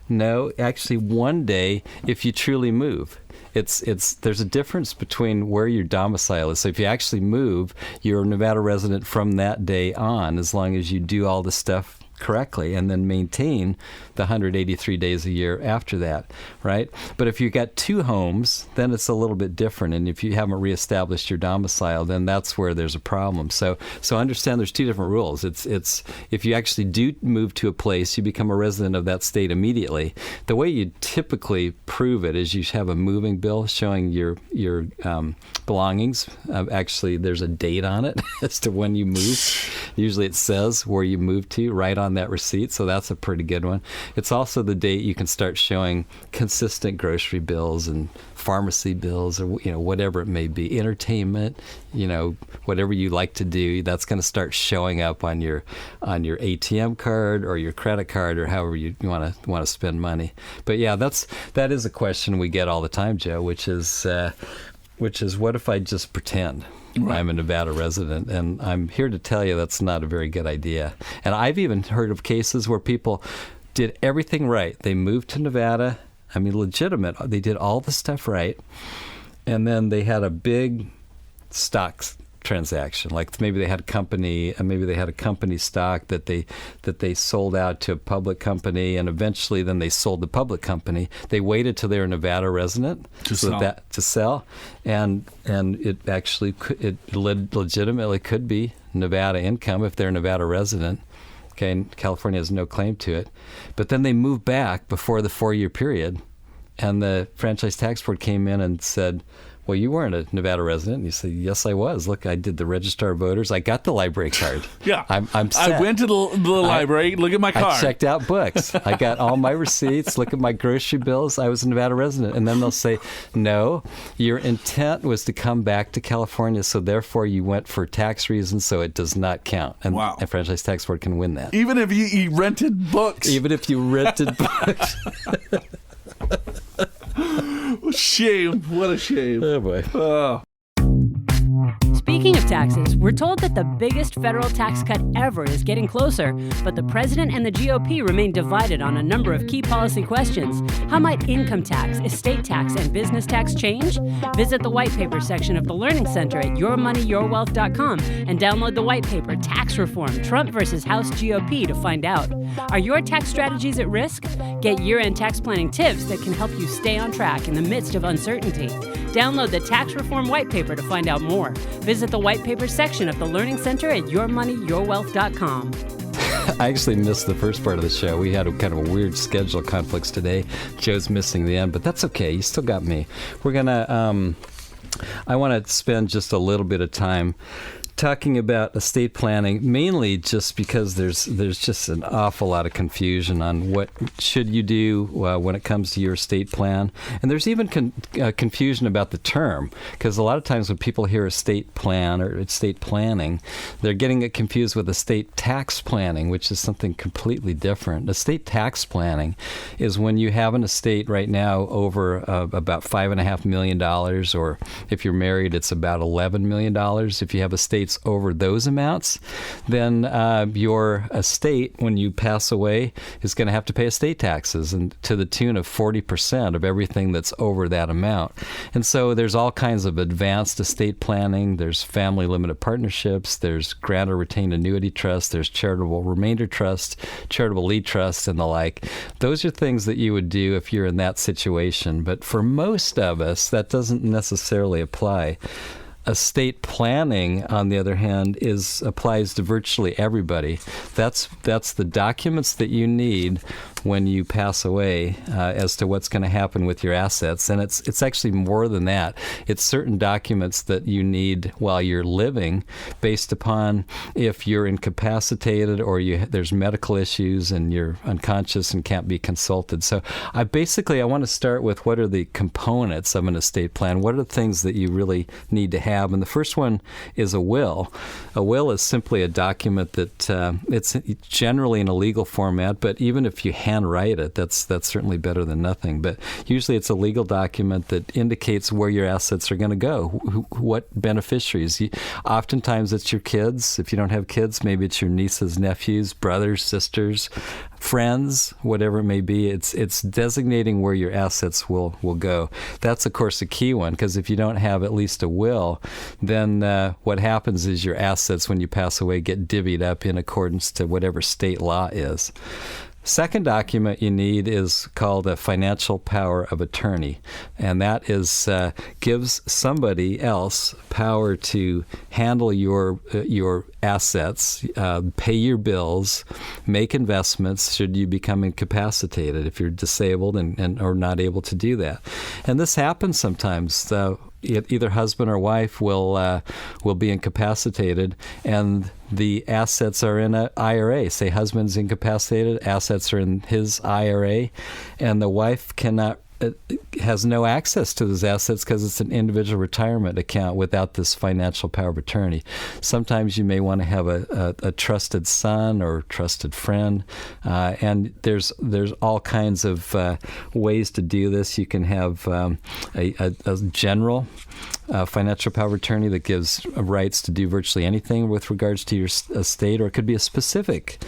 No, actually, 1 day if you truly move. There's a difference between where your domicile is. So if you actually move, you're a Nevada resident from that day on, as long as you do all the stuff correctly and then maintain the 183 days a year after that, right? But if you got 2 homes, then it's a little bit different. And if you haven't reestablished your domicile, then that's where there's a problem. So understand there's 2 different rules. It's if you actually do move to a place, you become a resident of that state immediately. The way you typically prove it is you have a moving bill showing your belongings. Actually, there's a date on it as to when you moved. Usually it says where you moved to right on that receipt, so that's a pretty good one. It's also the date you can start showing consistent grocery bills and pharmacy bills, or whatever it may be, entertainment, whatever you like to do, that's going to start showing up on your ATM card or your credit card or however you want to spend money. But yeah, that is a question we get all the time, Joe, which is what if I just pretend I'm a Nevada resident? And I'm here to tell you that's not a very good idea. And I've even heard of cases where people did everything right. They moved to Nevada. I mean, legitimate. They did all the stuff right. And then they had a big stocks transaction. Like maybe they had a company stock that they sold out to a public company, and eventually then they sold the public company. They waited till they were a Nevada resident to sell, and it actually legitimately could be Nevada income if they're a Nevada resident. Okay, and California has no claim to it. But then they moved back before the 4-year period, and the Franchise Tax Board came in and said, well, you weren't a Nevada resident. And you say, yes, I was. Look, I did the Register of Voters. I got the library card. Yeah. I'm set. I went to the library. Look at my card. I checked out books. I got all my receipts. Look at my grocery bills. I was a Nevada resident. And then they'll say, no, your intent was to come back to California, so therefore you went for tax reasons, so it does not count. And wow. the Franchise Tax Board can win that. Even if you rented books. Even if you rented books. Shame. What a shame. Oh, boy. Oh. Speaking of taxes, we're told that the biggest federal tax cut ever is getting closer, but the president and the GOP remain divided on a number of key policy questions. How might income tax, estate tax, and business tax change? Visit the white paper section of the Learning Center at yourmoneyyourwealth.com and download the white paper, Tax Reform, Trump versus House GOP, to find out. Are your tax strategies at risk? Get year-end tax planning tips that can help you stay on track in the midst of uncertainty. Download the Tax Reform white paper to find out more. Visit the white paper section of the Learning Center at yourmoneyyourwealth.com. I actually missed the first part of the show. We had kind of a weird schedule conflicts today. Joe's missing the end, but that's okay. You still got me. We're going to, I want to spend just a little bit of time talking about estate planning, mainly just because there's just an awful lot of confusion on what should you do when it comes to your estate plan. And there's even confusion about the term, because a lot of times when people hear estate plan or estate planning, they're getting it confused with estate tax planning, which is something completely different. Estate tax planning is when you have an estate right now over about $5.5 million, or if you're married, it's about $11 million. If you have estates over those amounts, then your estate, when you pass away, is going to have to pay estate taxes, and to the tune of 40% of everything that's over that amount. And so there's all kinds of advanced estate planning. There's family limited partnerships. There's grant or retained annuity trust. There's charitable remainder trust, charitable lead trust, and the like. Those are things that you would do if you're in that situation. But for most of us, that doesn't necessarily apply. Estate planning, on the other hand, applies to virtually everybody. That's the documents that you need when you pass away as to what's going to happen with your assets. And it's actually more than that. It's certain documents that you need while you're living, based upon if you're incapacitated or there's medical issues and you're unconscious and can't be consulted. So I want to start with what are the components of an estate plan. What are the things that you really need to have? And the first one is a will. A will is simply a document that it's generally in a legal format, but even if you hand can write it, that's certainly better than nothing. But usually it's a legal document that indicates where your assets are going to go, what beneficiaries. Oftentimes it's your kids. If you don't have kids, maybe it's your nieces, nephews, brothers, sisters, friends, whatever it may be. It's designating where your assets will go. That's, of course, a key one, because if you don't have at least a will, then what happens is your assets, when you pass away, get divvied up in accordance to whatever state law is. Second document you need is called a financial power of attorney, and that is gives somebody else power to handle your assets, pay your bills, make investments should you become incapacitated if you're disabled and or not able to do that. And this happens sometimes. Either husband or wife will be incapacitated, and the assets are in an IRA. Say husband's incapacitated, assets are in his IRA, and the wife has no access to those assets because it's an individual retirement account without this financial power of attorney. Sometimes you may want to have a trusted son or trusted friend, and there's all kinds of ways to do this. You can have a general financial power of attorney that gives rights to do virtually anything with regards to your estate, or it could be a specific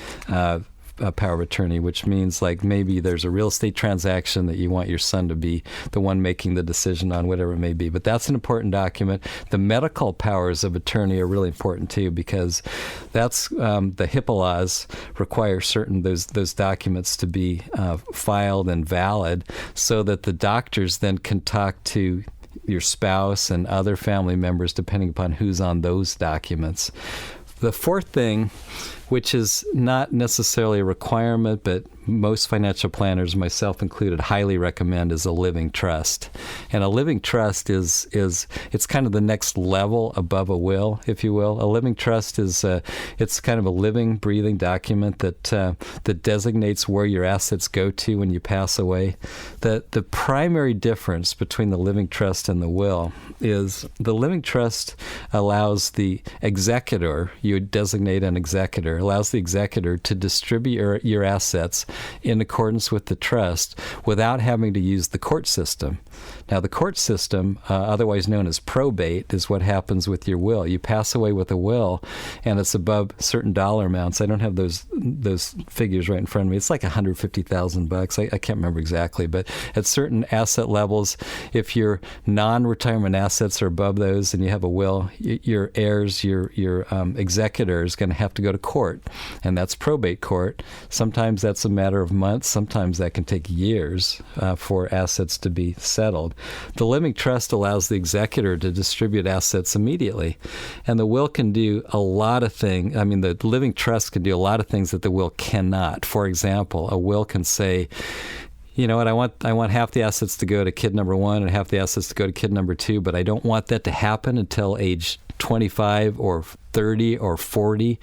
power of attorney, which means like maybe there's a real estate transaction that you want your son to be the one making the decision on, whatever it may be. But that's an important document. The medical powers of attorney are really important too, because that's the HIPAA laws require those documents to be filed and valid, so that the doctors then can talk to your spouse and other family members depending upon who's on those documents. The fourth thing, which is not necessarily a requirement, but most financial planners, myself included, highly recommend, is a living trust. And a living trust is it's kind of the next level above a will, if you will. A living trust is it's kind of a living, breathing document that designates where your assets go to when you pass away. The primary difference between the living trust and the will is the living trust allows the executor, you designate an executor, allows the executor to distribute your assets in accordance with the trust without having to use the court system. Now, the court system, otherwise known as probate, is what happens with your will. You pass away with a will, and it's above certain dollar amounts. I don't have those figures right in front of me. It's like $150,000. I can't remember exactly, but at certain asset levels, if your non-retirement assets are above those and you have a will, your heirs, your executor is going to have to go to court, and that's probate court. Sometimes that's a matter of months. Sometimes that can take years for assets to be settled. The living trust allows the executor to distribute assets immediately, and the will can do a lot of things. I mean, the living trust can do a lot of things that the will cannot. For example, a will can say, you know what, I want half the assets to go to kid number one and half the assets to go to kid number two, but I don't want that to happen until age 25 or 30 or 40,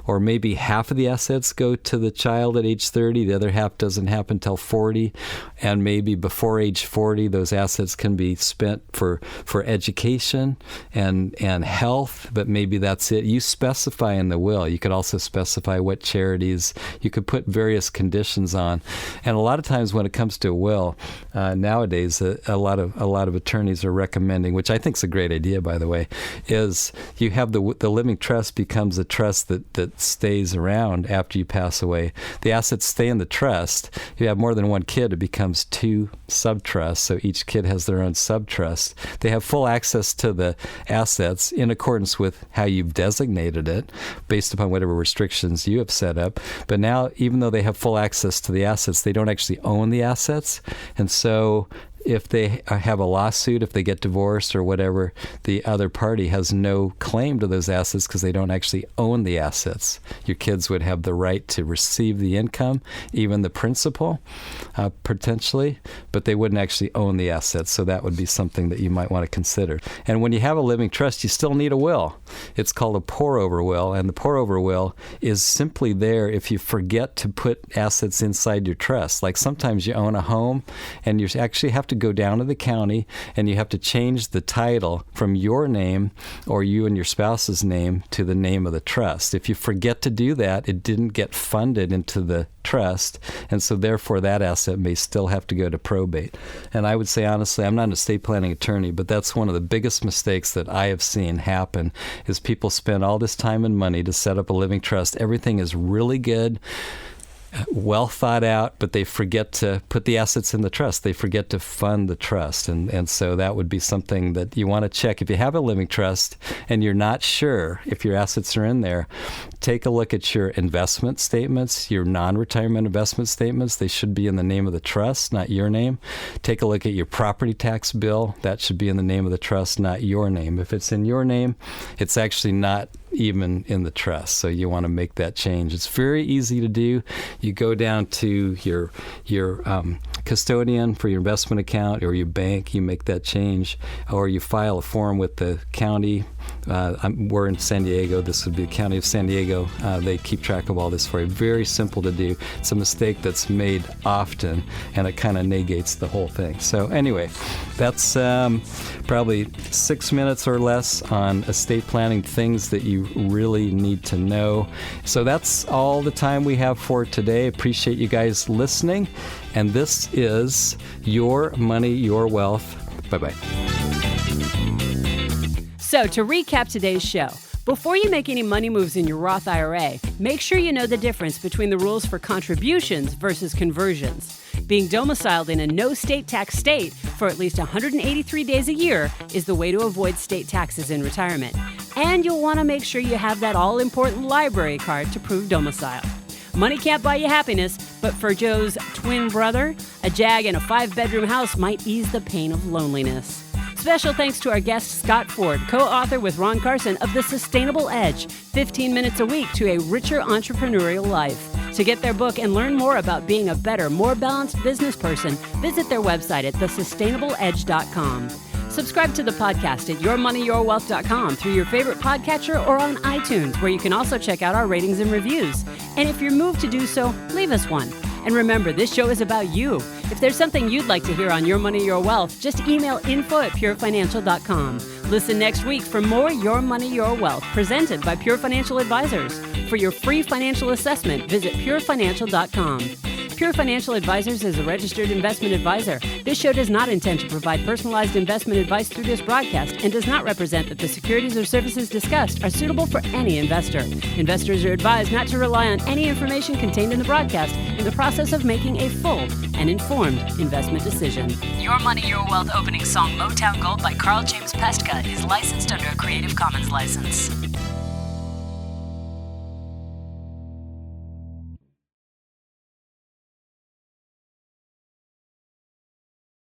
or maybe half of the assets go to the child at age 30, the other half doesn't happen until 40, and maybe before age 40 those assets can be spent for education and health, but maybe that's it. You specify in the will. You could also specify what charities. You could put various conditions on, and a lot of times when it comes to a will, nowadays a lot of attorneys are recommending, which I think is a great idea, by the way, is you have the living trust becomes a trust that stays around after you pass away. The assets stay in the trust. If you have more than one kid, it becomes two subtrusts, so each kid has their own subtrust. They have full access to the assets in accordance with how you've designated it, based upon whatever restrictions you have set up. But now, even though they have full access to the assets, they don't actually own the assets, and so if they have a lawsuit, if they get divorced or whatever, the other party has no claim to those assets because they don't actually own the assets. Your kids would have the right to receive the income, even the principal, potentially, but they wouldn't actually own the assets. So that would be something that you might want to consider. And when you have a living trust, you still need a will. It's called a pour-over will, and the pour-over will is simply there if you forget to put assets inside your trust. Like sometimes you own a home and you actually have to to go down to the county and you have to change the title from your name or you and your spouse's name to the name of the trust. If you forget to do that, it didn't get funded into the trust, and so therefore that asset may still have to go to probate. And I would say, honestly, I'm not an estate planning attorney, but that's one of the biggest mistakes that I have seen happen is people spend all this time and money to set up a living trust. Everything is really good, well thought out, but they forget to put the assets in the trust. They forget to fund the trust. And so that would be something that you want to check. If you have a living trust and you're not sure if your assets are in there, take a look at your investment statements, your non-retirement investment statements. They should be in the name of the trust, not your name. Take a look at your property tax bill. That should be in the name of the trust, not your name. If it's in your name, it's actually not even in the trust. So you want to make that change. It's very easy to do. You go down to your custodian for your investment account or your bank, you make that change, or you file a form with the county. We're in San Diego. This would be the county of San Diego. They keep track of all this for you. Very simple to do. It's a mistake that's made often, and it kind of negates the whole thing. So anyway, that's probably 6 minutes or less on estate planning, things that you really need to know. So that's all the time we have for today. Appreciate you guys listening. And this is Your Money, Your Wealth. Bye-bye. So to recap today's show, before you make any money moves in your Roth IRA, make sure you know the difference between the rules for contributions versus conversions. Being domiciled in a no state tax state for at least 183 days a year is the way to avoid state taxes in retirement. And you'll want to make sure you have that all-important library card to prove domicile. Money can't buy you happiness, but for Joe's twin brother, a Jag and a 5-bedroom house might ease the pain of loneliness. Special thanks to our guest, Scott Ford, co-author with Ron Carson of The Sustainable Edge, 15 minutes a week to a richer entrepreneurial life. To get their book and learn more about being a better, more balanced business person, visit their website at thesustainableedge.com. Subscribe to the podcast at yourmoneyyourwealth.com through your favorite podcatcher or on iTunes, where you can also check out our ratings and reviews. And if you're moved to do so, leave us one. And remember, this show is about you. If there's something you'd like to hear on Your Money, Your Wealth, just email info@purefinancial.com. Listen next week for more Your Money, Your Wealth, presented by Pure Financial Advisors. For your free financial assessment, visit purefinancial.com. Pure Financial Advisors is a registered investment advisor. This show does not intend to provide personalized investment advice through this broadcast and does not represent that the securities or services discussed are suitable for any investor. Investors are advised not to rely on any information contained in the broadcast in the process of making a full and informed investment decision. Your Money, Your Wealth opening song Motown Gold by Carl James Pestka is licensed under a Creative Commons license.